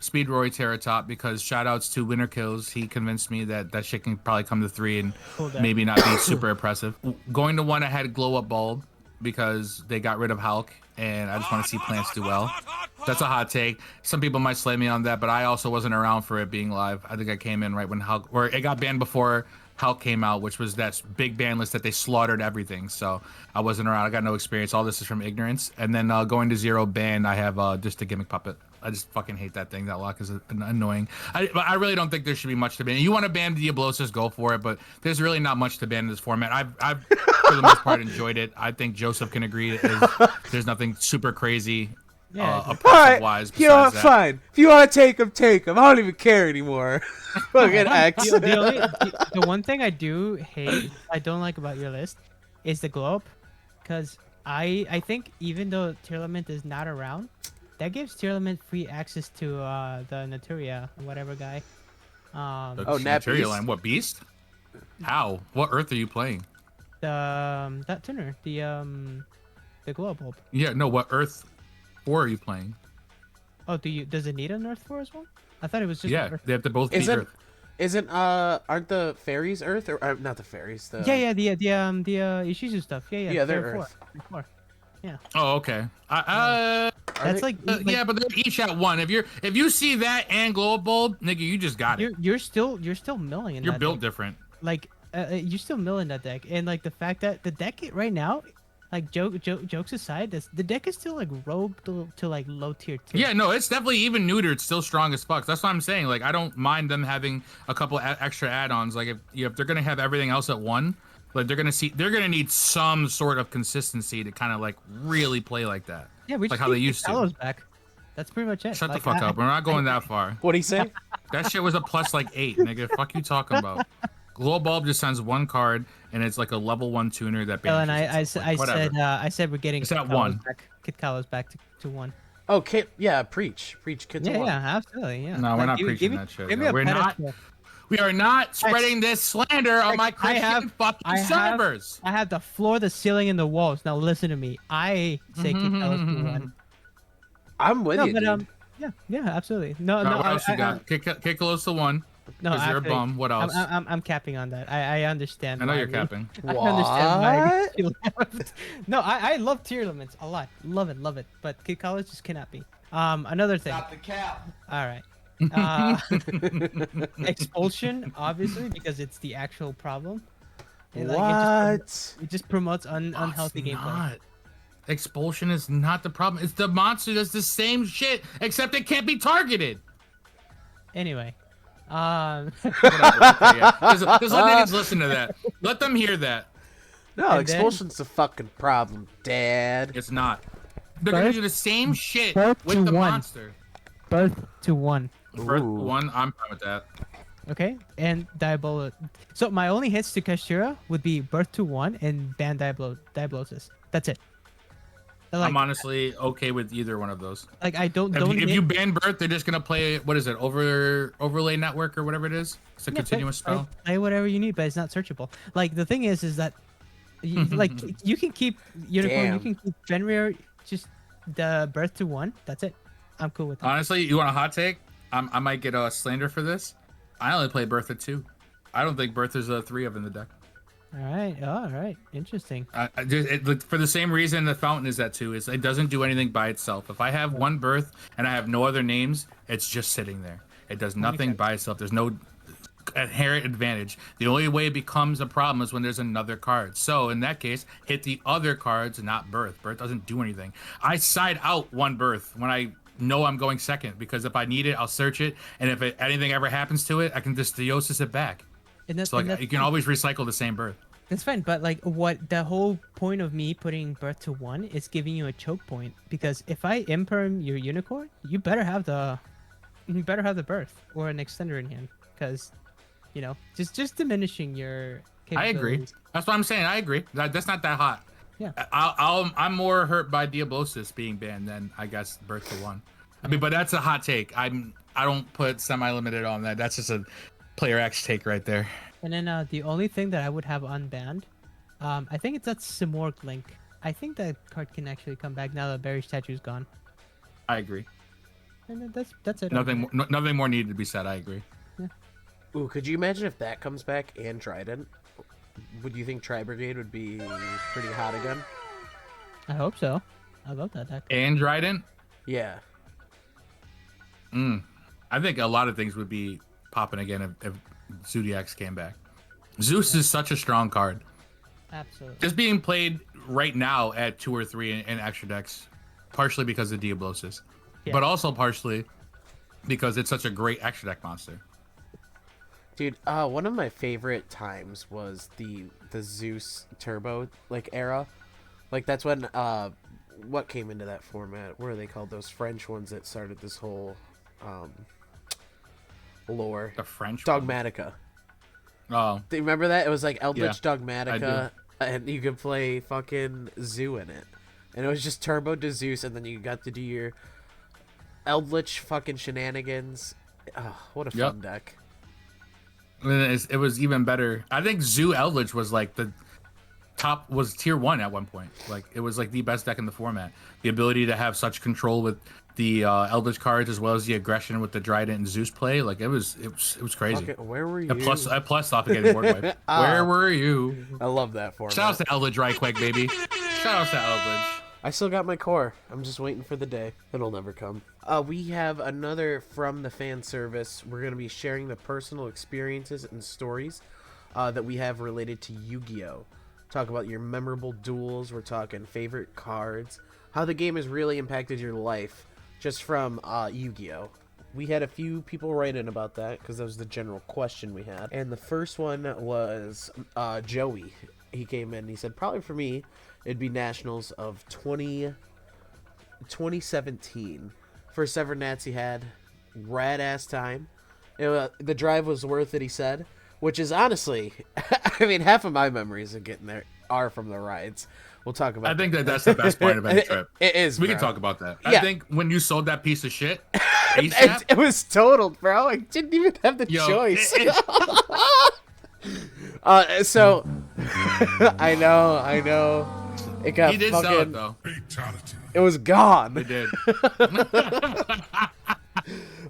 Speedroy Terratop, because shoutouts to Winter Kills. He convinced me that shit can probably come to 3 and maybe not be super impressive. Going to 1, I had Glow Up Bulb because they got rid of Hulk and I just want to see plants do well. That's a hot take. Some people might slay me on that, but I also wasn't around for it being live. I think I came in right when Hulk, or it got banned before Hulk came out, which was that big ban list that they slaughtered everything. So I wasn't around. I got no experience. All this is from ignorance. And then going to 0 ban, I have just a gimmick puppet. I just fucking hate that thing. That lock is annoying. I really don't think there should be much to ban. You want to ban Diablosis, go for it, but there's really not much to ban in this format. I've for the most part enjoyed it. I think Joseph can agree. There's nothing super crazy oppressive-wise. You know what? That. Fine. If you want to take them, take them. I don't even care anymore. Fucking X. The one thing I do hate, I don't like about your list, is the glow up, because I think even though Tearlament is not around, that gives Tearlament free access to the Naturia, whatever guy. Naturia line. What beast? How? What Earth are you playing? That tuner, the glow bulb. Yeah, no. What Earth 4 are you playing? Oh, does it need an Earth 4 as well? I thought it was just Earth. They have to both be Earth. Aren't the fairies Earth or not the fairies? The the Ishizu stuff. Yeah, they're Earth. 4. Yeah. Oh, okay. That's like yeah, but they're each at 1. If you see that and glow bulb, nigga, you just got it. You're still milling in You're that built deck. different. Like you're still milling that deck, and like the fact that the deck right now, like jokes aside, the deck is still like rogue to like low tier 2. Yeah, no, it's definitely even neutered, still strong as fuck. That's what I'm saying. Like, I don't mind them having a couple extra add-ons. Like, if they're gonna have everything else at 1, like they're gonna need some sort of consistency to kind of like really play like that. Yeah, we like just how they used to. Back. That's pretty much it. Shut like, the fuck up. We're not going that far. What'd he say? That shit was a plus like 8, nigga. Fuck you talking about. Glow Bulb just sends 1 card, and it's like a level 1 tuner that banishes. And I said we're getting It's at 1. Kid Kalos back to 1. Oh, Kid, yeah, preach Kid to 1. Yeah, absolutely, yeah. No, we're not preaching that shit. We are not spreading this slander on my Christian fucking servers. I have the floor, the ceiling, and the walls. Now listen to me. I say Kid Kalos to 1. I'm with you, dude. Yeah, absolutely. No. What else you got? Kick close to 1. No, because you're a bum. What else? I'm capping on that. I understand. I know you're capping. I understand why you left. No, I love tier elements a lot. Love it. But Kid College just cannot be. Another thing. Stop the cap. All right. Expulsion, obviously, because it's the actual problem. What? It just promotes unhealthy gameplay. Not. Expulsion is not the problem. It's the monster does the same shit, except it can't be targeted. Anyway. Whatever. Okay, yeah. Just let niggas listen to that. Let them hear that. No, and expulsion's the fucking problem, Dad. It's not. They're gonna do the same shit with the monster. Birth to 1. Birth to 1, I'm fine with that. Okay, and Diabolo. So my only hits to Kashtira would be Birth to 1 and ban Diablosis. That's it. Like, I'm honestly okay with either one of those. like I don't If you ban birth, they're just gonna play, what is it, overlay network or whatever it is. It's a continuous spell. Play whatever you need, but it's not searchable. Like the thing is that like you can keep unicorn, Damn. you can keep Fenrir, just the birth to 1. That's it. I'm cool with that. Honestly, you want a hot take? I might get a slander for this. I only play birth at 2. I don't think birth is a 3 of in the deck. All right, interesting. For the same reason the fountain is at 2, is it doesn't do anything by itself. If I have one birth and I have no other names, it's just sitting there. It does nothing by itself. There's no inherent advantage. The only way it becomes a problem is when there's another card. So in that case, hit the other cards, not birth. Birth doesn't do anything. I side out one birth when I know I'm going second, because if I need it, I'll search it, and if anything ever happens to it, I can just theosis it back. And that's, So like, you can always recycle the same birth. That's fine, but like what the whole point of me putting birth to 1 is giving you a choke point, because if I imperm your unicorn, you better have the birth or an extender in hand, because just diminishing your I agree. capabilities. That's what I'm saying. I agree. That's not that hot. Yeah. I'm more hurt by Diablosis being banned than I guess birth to 1. I mean, but that's a hot take. I don't put semi-limited on that. That's just a player X take right there. And then the only thing that I would have unbanned, I think it's that Simorg Link. I think that card can actually come back now that Barry Statue's gone. I agree. And then that's it. Nothing more needed to be said. I agree. Ooh, could you imagine if that comes back and Trident? Would you think Tri Brigade would be pretty hot again? I hope so. I love that deck. And Dryden? Yeah. I think a lot of things would be popping again if Zodiacs came back. Zeus is such a strong card. Absolutely. Just being played right now at 2 or 3 in extra decks, partially because of Diablosis, but also partially because it's such a great extra deck monster. Dude, one of my favorite times was the Zeus Turbo era. Like that's when what came into that format? What are they called? Those French ones that started this whole lore. The French Dogmatica. Oh, Do you remember that? It was like Eldritch I Dogmatica, and you could play fucking Zoo in it. And it was just Turbo to Zeus, and then you got to do your Eldritch fucking shenanigans. Oh, what a fun deck. it was even better. I think Zoo Eldritch was like was tier 1 at one point. Like it was like the best deck in the format. The ability to have such control with the Eldritch cards as well as the aggression with the Dryden and Zeus play, like it was crazy. Okay, where were you? And plus off of getting board wipe. Where were you? I love that format. Shout out to Eldritch right quick, baby. Shout out to Eldritch. I still got my core. I'm just waiting for the day. It'll never come. We have another from the fan service. We're going to be sharing the personal experiences and stories that we have related to Yu-Gi-Oh! Talk about your memorable duels. We're talking favorite cards. How the game has really impacted your life just from Yu-Gi-Oh! We had a few people write in about that because that was the general question we had. And the first one was Joey. He came in and he said, probably for me, it'd be Nationals of 2017. First ever Nats he had. Rad ass time. The drive was worth it, he said. Which is honestly, I mean, half of my memories of getting there are from the rides. We'll talk about I think that's the best part of any trip. It is, We bro. can talk about that. Yeah. I think when you sold that piece of shit, ASAP, It was totaled, bro. I didn't even have the choice. So, I know. It got he did fucking, sell it though. Fatality. It was gone. He did.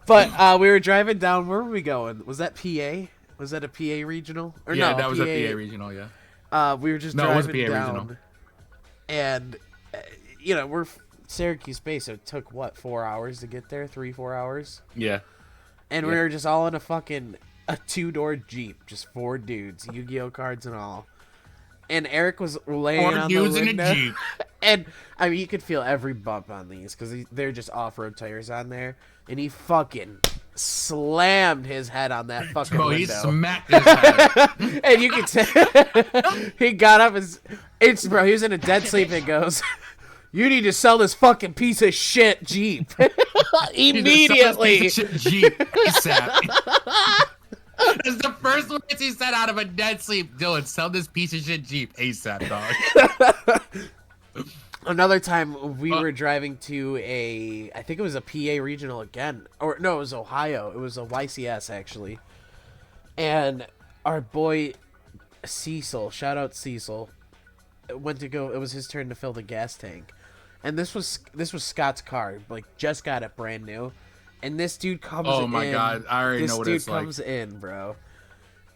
But we were driving down. Where were we going? Was that PA? Was that a PA regional? Or Yeah, no, that was a PA regional. Yeah. We were just No, it was driving PA down, regional. and we're Syracuse based, so it took what 4 hours to get there, 3-4 hours, Yeah. and we Yeah. were just all in a 2-door Jeep, just 4 dudes, Yu-Gi-Oh cards and all. And Eric was laying Or on the using window, a Jeep. and I mean you could feel every bump on these because they're just off-road tires on there, and he fucking slammed his head on that fucking Bro, window. he smacked his head. And you can tell he got up he was in a dead sleep and goes, "You need to sell this fucking piece of shit Jeep." Immediately. Piece of shit Jeep ASAP. That's the first words he said out of a dead sleep. Dylan, sell this piece of shit Jeep ASAP, dog. Another time we were driving to I think it was a PA regional again, or no, it was Ohio. It was a YCS actually, and our boy Cecil, shout out Cecil, went to go. It was his turn to fill the gas tank, and this was Scott's car, like just got it brand new, and this dude comes in. Oh my god, I already know what it's like. This dude comes in, bro,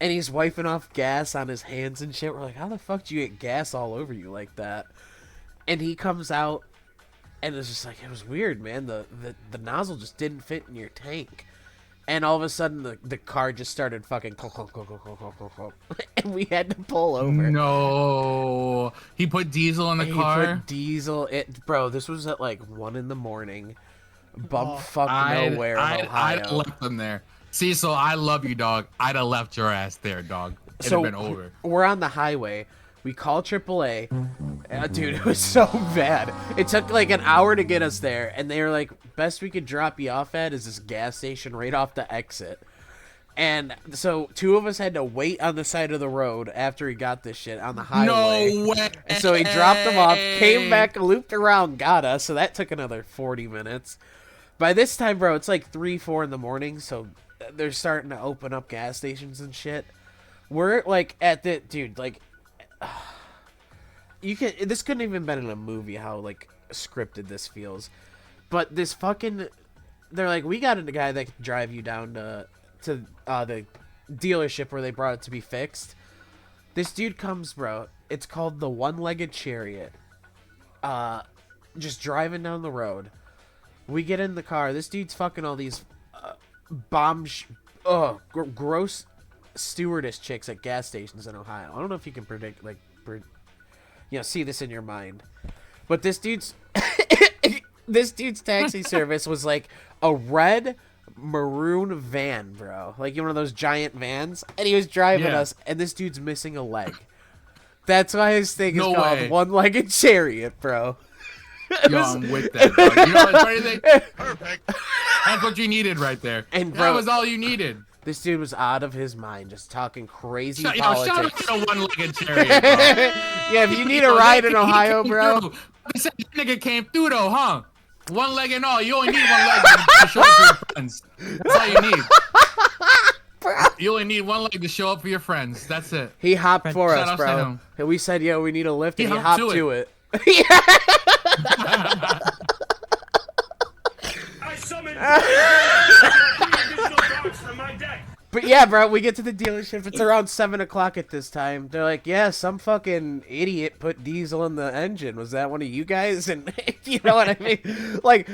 and he's wiping off gas on his hands and shit. We're like, how the fuck do you get gas all over you like that? And he comes out, and it's just like, it was weird, man. The nozzle just didn't fit in your tank. And all of a sudden, the car just started fucking... and we had to pull over. No. He put diesel in the car? He put diesel... Bro, this was at like 1 in the morning. Bumfuck nowhere in Ohio. I'd have left them there. Cecil, I love you, dog. I'd have left your ass there, dog. It'd have been over. We're on the highway. We call AAA. Dude, it was so bad. It took like an hour to get us there, and they were like, best we could drop you off at is this gas station right off the exit. And so 2 of us had to wait on the side of the road after he got this shit on the highway. No way. And so he dropped them off, came back, looped around, got us. So that took another 40 minutes. By this time, bro, it's like 3, 4 in the morning, so they're starting to open up gas stations and shit. We're like at the... Dude, like... This couldn't even been in a movie how like scripted this feels, but this fucking, they're like, we got a guy that can drive you down to the dealership where they brought it to be fixed. This dude comes, bro. It's called the One-Legged Chariot. Just driving down the road. We get in the car. This dude's fucking all these gross stewardess chicks at gas stations in Ohio. I don't know if you can predict see this in your mind, but this dude's taxi service was like a red maroon van, bro, like one of those giant vans, and he was driving us, and this dude's missing a leg. That's why his thing is called One-Legged Chariot, bro. Yo, I'm with that, dog. You know what's funny thing? Perfect. That's what you needed right there. And bro, that was all you needed. This dude was out of his mind, just talking crazy politics. Shout out to the One-Legged Chariot, bro. Yeah, if you need a ride in Ohio, bro. I said this nigga came through though, huh? One leg and all. You only need one leg to show up for your friends. That's all you need. You only need one leg to show up for your friends. That's it. He hopped for us, bro. And we said, yo, we need a lift, and he hopped to it. I summoned from my deck. But yeah, bro, we get to the dealership. It's around 7 o'clock at this time. They're like, yeah, some fucking idiot put diesel in the engine. Was that one of you guys? And you know what I mean? Like,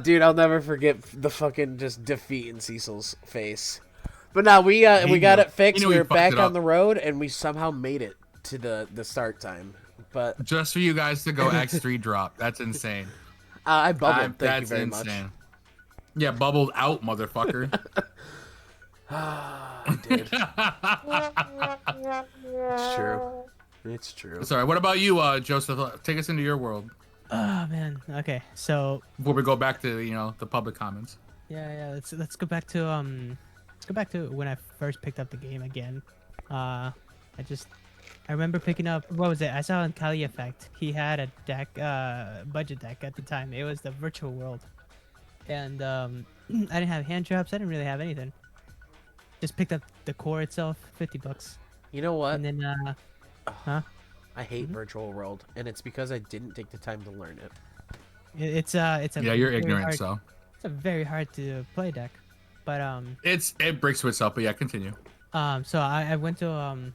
dude, I'll never forget the fucking just defeat in Cecil's face. But no, we got it fixed. We were back on the road, and we somehow made it to the start time. But just for you guys to go X3 drop. That's insane. I bubbled. Thank you very much. Yeah, bubbled out, motherfucker. Dude. It's true. It's true. Sorry, what about you, Joseph? Take us into your world. Oh man. Okay, so before we go back to the public comments. Yeah. Let's go back to when I first picked up the game again. I remember picking up, what was it? I saw on Kali Effect. He had a deck, budget deck at the time. It was the Virtual World, and I didn't have hand traps. I didn't really have anything. Just picked up the core itself, $50. You know what? And then, I hate Virtual World, and it's because I didn't take the time to learn it. It's a yeah, you're ignorant, so it's a very hard to play deck, but it breaks to itself. But yeah, continue. So I went to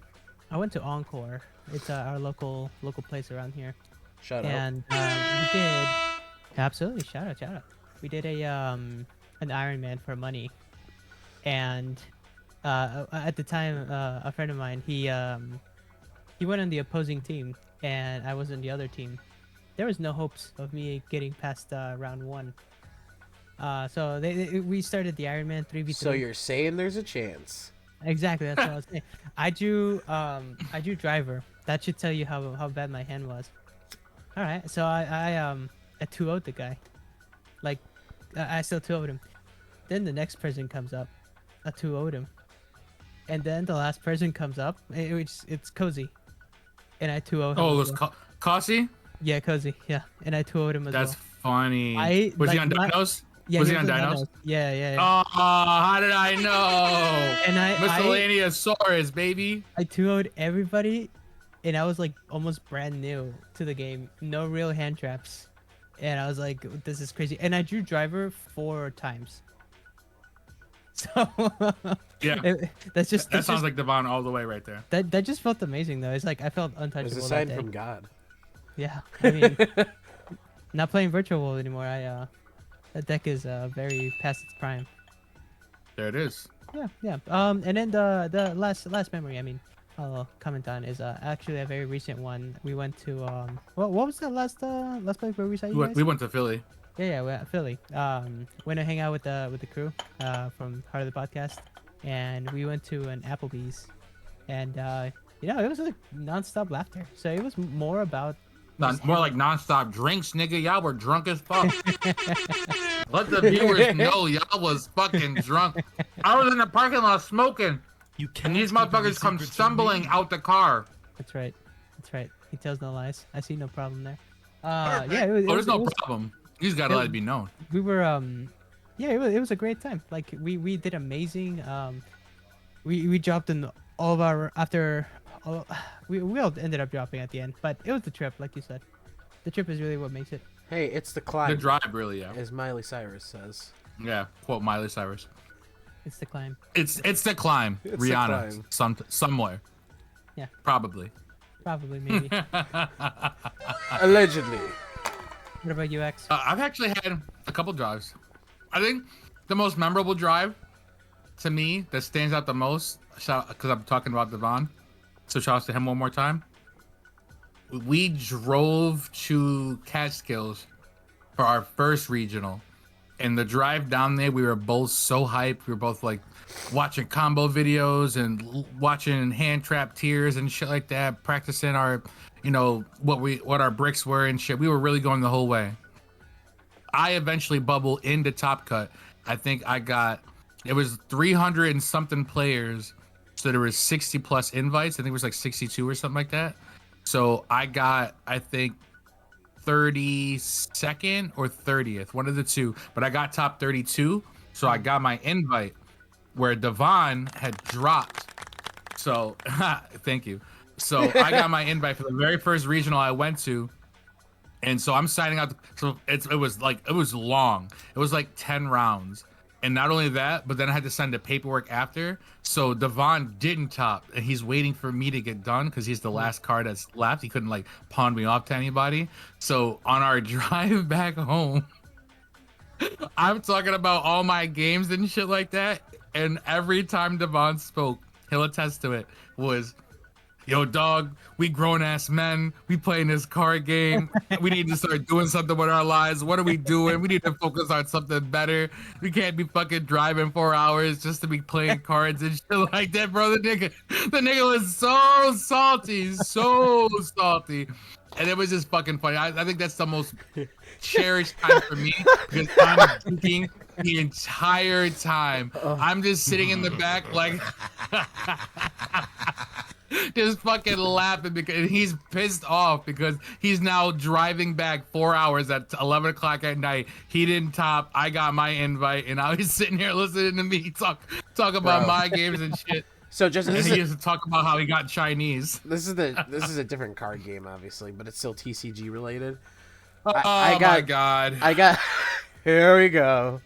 Encore. It's our local place around here. Shout out. And we did absolutely shout out. We did an Iron Man for money, and at the time, a friend of mine, he went on the opposing team, and I was on the other team. There was no hopes of me getting past round 1. So we started the Iron Man 3v3. So you're saying there's a chance? Exactly, that's what I was saying. I drew driver. That should tell you how bad my hand was. All right, so I 2-0'd the guy. Like, I still 2-0'd him. Then the next person comes up, I 2-0'd him. And then the last person comes up, it's Cozy, and I 2-0'd him. Oh, it was Cozy? Yeah, Cozy. Yeah, and I toured him as That's well. funny. I Was he like on Dinos? Yeah, Was he he on was Dinos? Yeah, yeah, yeah. Oh, how did I know? And Miscellaneous Saurus, baby. I toured everybody, and I was like almost brand new to the game, no real hand traps, and I was like, this is crazy. And I drew driver 4 times. So Yeah. That sounds like Devon all the way right there. that just felt amazing though. It's like I felt It untouchable was a that sign day. from God. Yeah, I mean, not playing virtual world anymore. That deck is very past its prime. There it is. Yeah, yeah. And then the last memory, I mean, I'll comment on is actually a very recent one. We went to what was the last place where we saw you guys? We went to Philly. Yeah, we're at Philly. Went to hang out with the crew from Heart of the Podcast, and we went to an Applebee's, and it was like nonstop laughter. So it was more about More like nonstop drinks, nigga. Y'all were drunk as fuck. Let the viewers know y'all was fucking drunk. I was in the parking lot smoking, You and can't these keep any motherfuckers come secrets from stumbling me. out the car. That's right. He tells no lies. I see no problem there. Yeah, it There's no was, problem. You just gotta let it be known. we were yeah, it was a great time. Like we did amazing. We dropped in all of our we all ended up dropping at the end, but it was the trip, like you said. The trip is really what makes it. Hey, it's the The climb, drive, really, yeah. as Miley Cyrus says. Yeah, quote Miley Cyrus. It's the climb. It's the climb. It's the Rihanna, climb. somewhere. Yeah. Probably. Probably, maybe. Allegedly. What about you, X? I've actually had a couple drives. I think the most memorable drive to me that stands out the most, because I'm talking about Devon, so shout out to him one more time. We drove to Catskills for our first regional, and the drive down there, we were both so hyped. We were both like watching combo videos and watching hand trap tiers and shit like that, practicing our, what our bricks were and shit. We were really going the whole way. I eventually bubbled into Top Cut. I think it was 300 and something players, so there was 60 plus invites. I think it was like 62 or something like that. So I got, I think, 32nd or 30th, one of the two, but I got top 32, so I got my invite where Devon had dropped. So thank you. So I got my invite for the very first regional I went to, and so I'm signing out. So it was long. It was like 10 rounds. And not only that, but then I had to send the paperwork after. So Devon didn't top, and he's waiting for me to get done because he's the last card that's left. He couldn't like pawn me off to anybody. So on our drive back home, I'm talking about all my games and shit like that. And every time Devon spoke, he'll attest to it, was, yo, dog, we grown-ass men. We playing this card game. We need to start doing something with our lives. What are we doing? We need to focus on something better. We can't be fucking driving 4 hours just to be playing cards and shit like that, bro. The nigga was so salty, so salty. And it was just fucking funny. I think that's the most cherished time for me because I'm drinking the entire time. I'm just sitting in the back like... just fucking laughing because he's pissed off because he's now driving back 4 hours at 11 o'clock at night. He didn't top. I got my invite, and now he's sitting here listening to me talk about my games and shit. So just And this he is, used to talk about how he got Chinese. this is a different card game, obviously, but it's still TCG related. My god. I got. Here we go.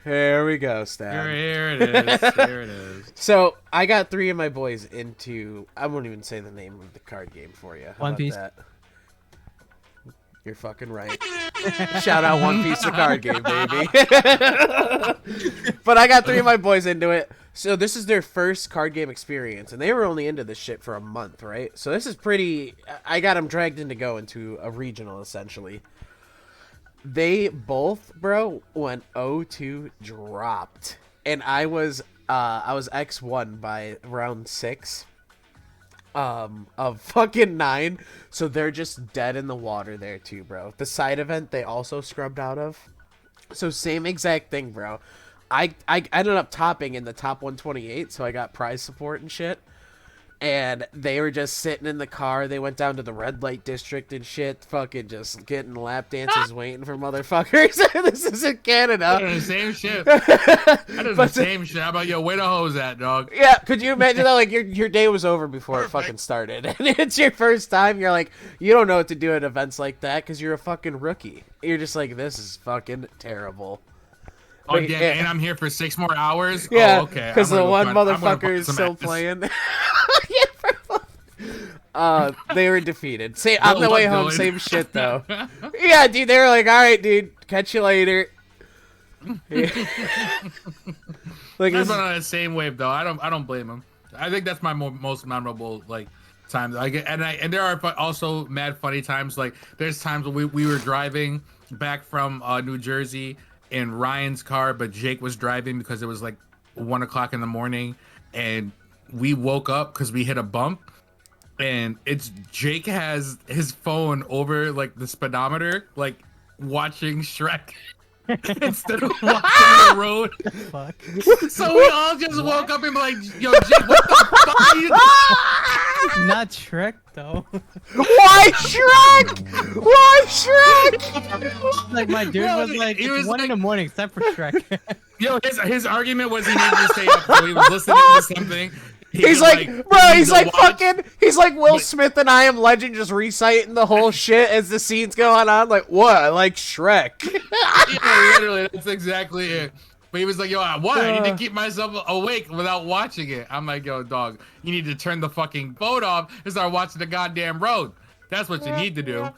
Here we go, Stab. Here it is. Here it is. So I got 3 of my boys into. I won't even say the name of the card game for you. How One about Piece. that? You're fucking right. Shout out One Piece, the card game, baby. But I got 3 of my boys into it. So this is their first card game experience, and they were only into this shit for a month, right? So this is pretty. I got them dragged in to go into a regional, essentially. They both, bro, went 0-2 dropped, and I was X1 by round 6 of fucking 9, so they're just dead in the water there too, bro. The side event they also scrubbed out of, so same exact thing, bro. I ended up topping in the top 128, so I got prize support and shit. And they were just sitting in the car. They went down to the red light district and shit, fucking just getting lap dances, waiting for motherfuckers. This is in Canada. The same shit. That is the same shit. How about, yo, where the hose at, dog? Yeah, could you imagine that? Like, your day was over before it fucking started. And it's your first time. You're like, you don't know what to do at events like that because you're a fucking rookie. You're just like, this is fucking terrible. Oh, yeah, and I'm here for 6 more hours? Yeah, oh, okay. because the one motherfucker is still playing. They were defeated. Say on the way home, same shit though. Yeah, dude, they were like, "All right, dude, catch you later." Yeah. Like, I'm on the same wave though. I don't blame him. I think that's my most memorable like times. And there are also mad funny times. Like there's times when we were driving back from New Jersey in Ryan's car, but Jake was driving because it was like 1 o'clock in the morning, and we woke up because we hit a bump. And it's Jake has his phone over like the speedometer, like watching Shrek instead of watching the road. Fuck. So we all just woke up and be like, yo, Jake, what the fuck are you doing? Not Shrek though. Why Shrek? Why Shrek? Like my dude was like, he was it's 1 in the morning. It's time for Shrek. Yo, his argument was he needed to stay up, so he was listening to something. He's like, bro, he's like fucking, he's like Will Smith and I Am Legend, just reciting the whole shit as the scene's going on. Like, what? I like Shrek. Yeah, literally, that's exactly it. But he was like, yo, what? I need to keep myself awake without watching it. I'm like, yo, dog, you need to turn the fucking phone off and start watching the goddamn road. That's what you need to do.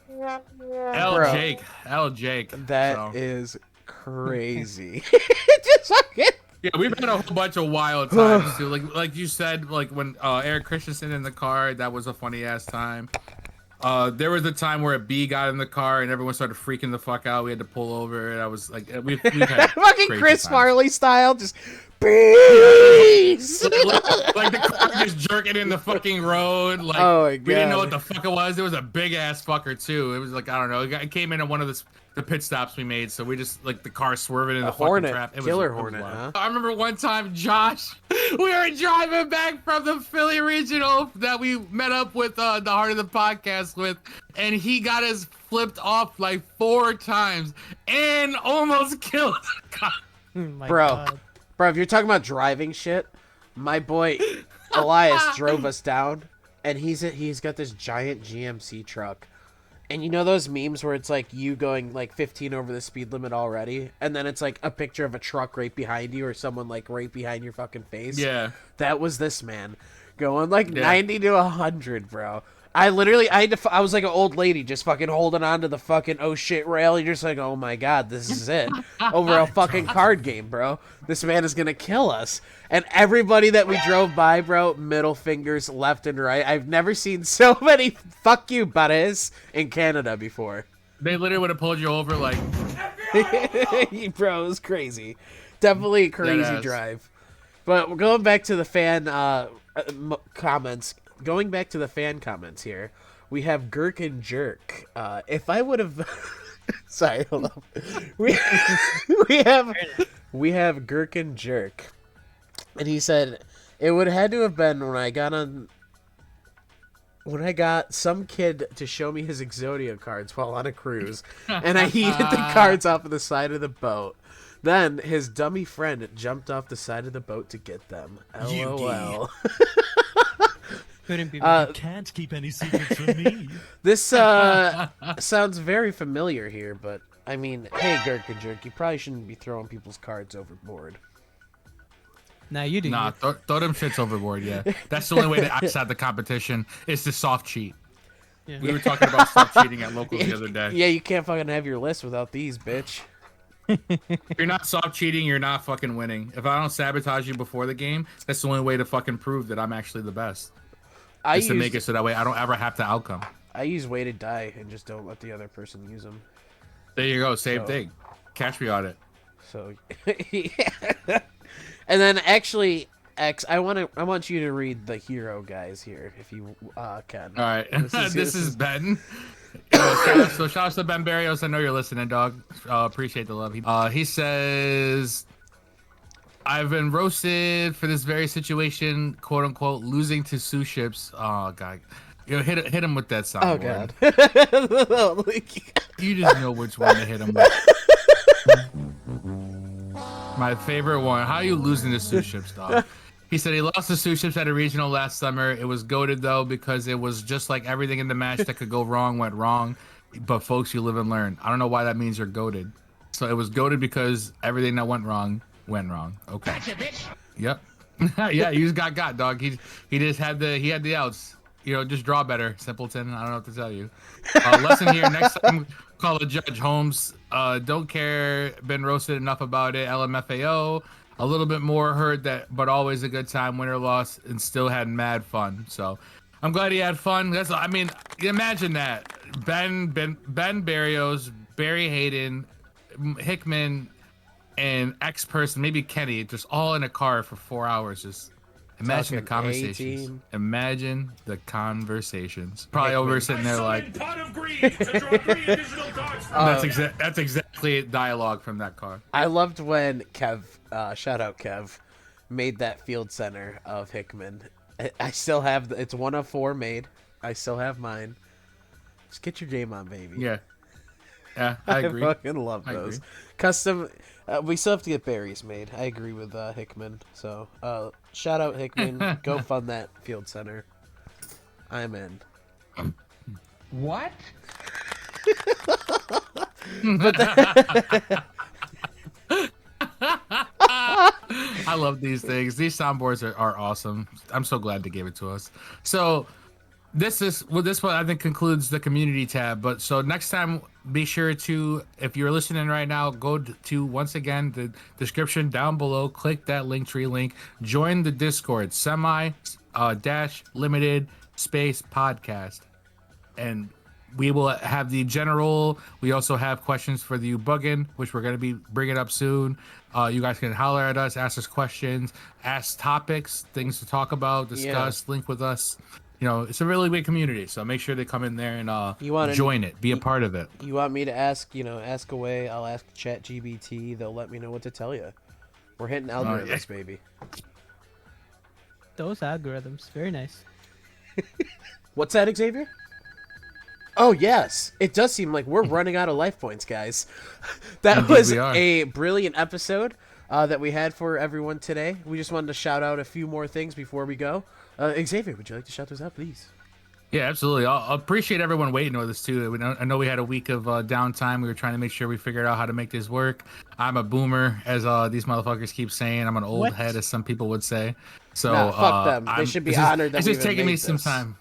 L. Jake. That is crazy. Just fucking. Yeah, we've had a whole bunch of wild times too. Like you said, like when Eric Christensen in the car, that was a funny ass time. There was a time where a bee got in the car and everyone started freaking the fuck out. We had to pull over, and I was like, we've had fucking Chris times. Farley style, just bees. like the car just jerking in the fucking road. Like, oh my we God. didn't know what the fuck it was. It was a big ass fucker too. It was like, I don't know. It came in at one of the pit stops we made, so we just like the car swerving in the fucking Hornet, trap. It killer was Hornet. wild. Huh? I remember one time, Josh, we were driving back from the Philly regional that we met up with the Heart of the Podcast with, and he got us flipped off like 4 times and almost killed. My Bro. God. Bro, if you're talking about driving shit, my boy Elias drove us down, and he's got this giant GMC truck. And you know those memes where it's like you going like 15 over the speed limit already, and then it's like a picture of a truck right behind you or someone like right behind your fucking face? Yeah. That was this man going like 90 to 100, bro. I was like an old lady just fucking holding on to the fucking oh shit rail. You're just like, oh my God, this is it. Over a fucking card game, bro. This man is gonna kill us. And everybody that we drove by, bro, middle fingers left and right. I've never seen so many fuck you buddies in Canada before. They literally would have pulled you over like, Bro, it was crazy. Definitely a crazy drive. But we're going back to the fan comments. Going back to the fan comments here, we have Gherkin Jerk. If I would have, sorry, hold on. We have Gherkin Jerk, and he said it would have had to have been when I got some kid to show me his Exodia cards while on a cruise, and I heated the cards off of the side of the boat. Then his dummy friend jumped off the side of the boat to get them. LOL. Couldn't be. You can't keep any secrets from me. This sounds very familiar here, but I mean, hey, Gherkin Jerk, you probably shouldn't be throwing people's cards overboard. Nah, you do. nah, throw them shits overboard. Yeah, that's the only way to outside the competition is to soft cheat. Yeah. We were talking about soft cheating at locals the other day. Yeah, you can't fucking have your list without these, bitch. If you're not soft cheating, you're not fucking winning. If I don't sabotage you before the game, that's the only way to fucking prove that I'm actually the best. To make it so that way I don't ever have to outcome. I use weighted die and just don't let the other person use them. There you go, same thing. Catch me on it. So, yeah. And then actually, X, I want you to read the hero guys here, if you can. All right, this is Ben. So shout out to Ben Barrios. I know you're listening, dog. Appreciate the love. He says, I've been roasted for this very situation, quote unquote, losing to sous ships. Oh god, hit him with that soundboard. Oh god. You just know which one to hit him with. My favorite one. How are you losing to sous ships, dog? He said he lost to sous ships at a regional last summer. It was goated though because it was just like everything in the match that could go wrong went wrong. But folks, you live and learn. I don't know why that means you're goated. So it was goated because everything that went wrong went wrong. Okay. Gotcha, bitch. Yep. Yeah, you just got dog. He just had the outs. Just draw better, simpleton. I don't know what to tell you. Lesson here. Next time, call a judge. Holmes. Don't care. Been roasted enough about it. LMFAO. A little bit more hurt that, but always a good time. Win or loss, and still had mad fun. So, I'm glad he had fun. Imagine that. Ben Barrios, Barry Hayden, Hickman, and X person, maybe Kenny, just all in a car for 4 hours. Just imagine the conversations. A-team. Imagine the conversations. Probably over sitting there like. Pot of greed to draw 3 additional cards. That's exactly dialogue from that car. I loved when Kev, shout out Kev, made that field center of Hickman. I still have it's 1 of 4 made. I still have mine. Just get your game on, baby. Yeah, I agree. I fucking love those. Agree. Custom. We still have to get berries made. I agree with Hickman. So shout out Hickman. Go fund that field center. I'm in. What? I love these things. These soundboards are awesome. I'm so glad they gave it to us. So this one I think concludes the community tab. But so next time, be sure to, if you're listening right now, go to once again the description down below. Click that Linktree link. Join the Discord. Semi-limited space podcast, and we will have the general. We also have questions for the buggin, which we're going to be bringing up soon. You guys can holler at us, ask us questions, ask topics, things to talk about, discuss, link with us. It's a really big community, so make sure they come in there and join it, be a part of it. You want me to ask away? I'll ask ChatGPT. They'll let me know what to tell you. We're hitting algorithms, baby. Those algorithms, very nice. What's that, Xavier? Oh, yes. It does seem like we're running out of life points, guys. That Indeed was we are. a brilliant episode that we had for everyone today. We just wanted to shout out a few more things before we go. Xavier, would you like to shout those out, please? Yeah, absolutely. I appreciate everyone waiting with us, too. I know we had a week of downtime. We were trying to make sure we figured out how to make this work. I'm a boomer, as these motherfuckers keep saying. I'm an old head, as some people would say. So Nah, fuck them. They should be honored that it's we just even taking me made some this. time.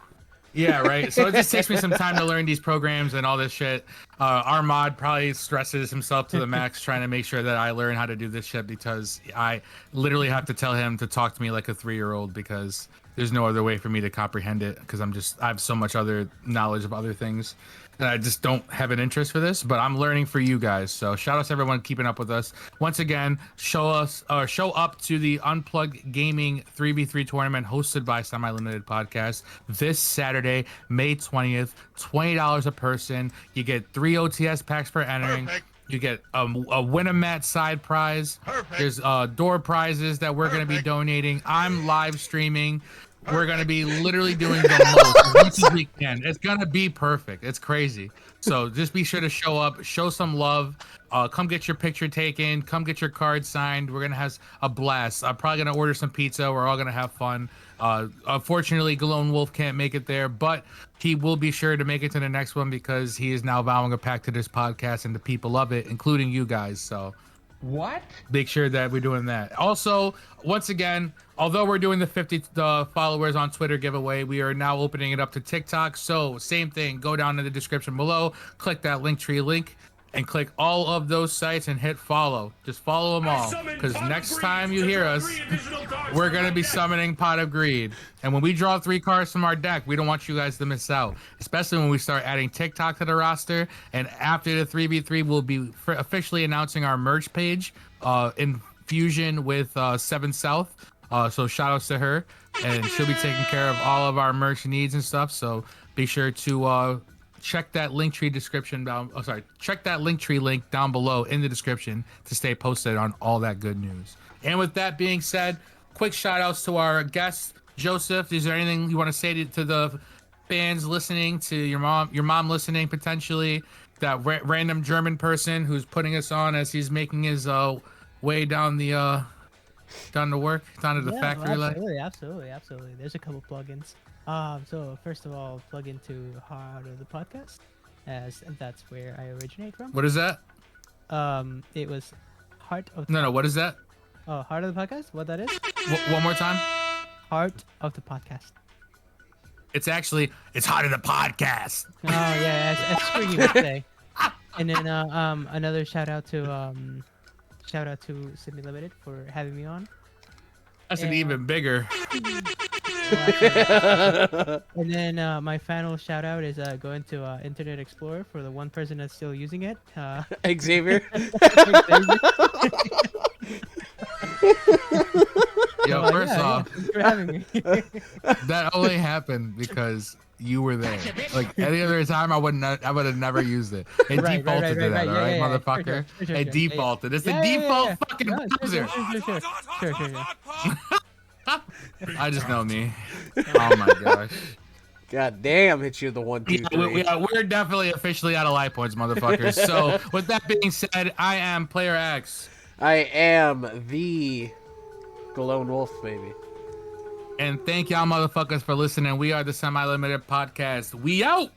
Yeah, right. So it just takes me some time to learn these programs and all this shit. Our mod probably stresses himself to the max trying to make sure that I learn how to do this shit, because I literally have to tell him to talk to me like a 3-year-old, because there's no other way for me to comprehend it, because I have so much other knowledge of other things that I just don't have an interest for this. But I'm learning for you guys. So shout out to everyone keeping up with us. Once again, show up to the Unplugged Gaming 3v3 tournament hosted by Semi-Limited Podcast this Saturday, May 20th. $20 a person. You get 3 OTS packs for entering. Perfect. You get a win-a-mat side prize. Perfect. There's door prizes that we're going to be donating. I'm live streaming. We're going to be literally doing the most as much as we can. It's going to be perfect. It's crazy. So just be sure to show up, show some love. Come get your picture taken. Come get your card signed. We're going to have a blast. I'm probably going to order some pizza. We're all going to have fun. Unfortunately, Galone Wolf can't make it there, but he will be sure to make it to the next one, because he is now vowing a pact to this podcast and the people of it, including you guys. So What? make sure that we're doing that. Also, once again, although we're doing the 50 followers on Twitter giveaway, we are now opening it up to TikTok. So same thing, go down in the description below, click that Linktree link, and click all of those sites and hit follow. Just follow them all, because next time you hear us, we're going to be summoning Pot of Greed. And when we draw 3 cards from our deck, we don't want you guys to miss out, especially when we start adding TikTok to the roster. And after the 3v3, we'll be officially announcing our merch page in fusion with 7 South. So shout outs to her, and she'll be taking care of all of our merch needs and stuff. So be sure to check that Linktree description down. Oh, sorry, check that Linktree link down below in the description to stay posted on all that good news. And with that being said, quick shout outs to our guest Joseph. Is there anything you want to say to the fans listening, to your mom listening potentially, that random German person who's putting us on as he's making his way down the down to the factory life? Absolutely. There's a couple plugins. So first of all, plug into Heart of the Podcast, as that's where I originate from. What is that? It was Heart of. No, what is that? Oh, Heart of the Podcast. What that is? One more time. Heart of the Podcast. It's Heart of the Podcast. Oh yeah, that's what you would say. And then another shout out to Sydney Limited for having me on. That's an even bigger. And then my final shout out is going to Internet Explorer for the one person that's still using it. Xavier. Yo, first off, thanks for having me. that only happened because you were there. Like any other time, I would have never used it. It defaulted to that, all right, motherfucker. It defaulted. It's the default fucking browser. Sure. I just know me. Oh my gosh. God damn, hit you the 1, 2, 3. We're definitely officially out of life points, motherfuckers. So with that being said, I am Player X. I am the Lone Wolf, baby. And thank y'all motherfuckers for listening. We are the Semi-Limited Podcast. We out!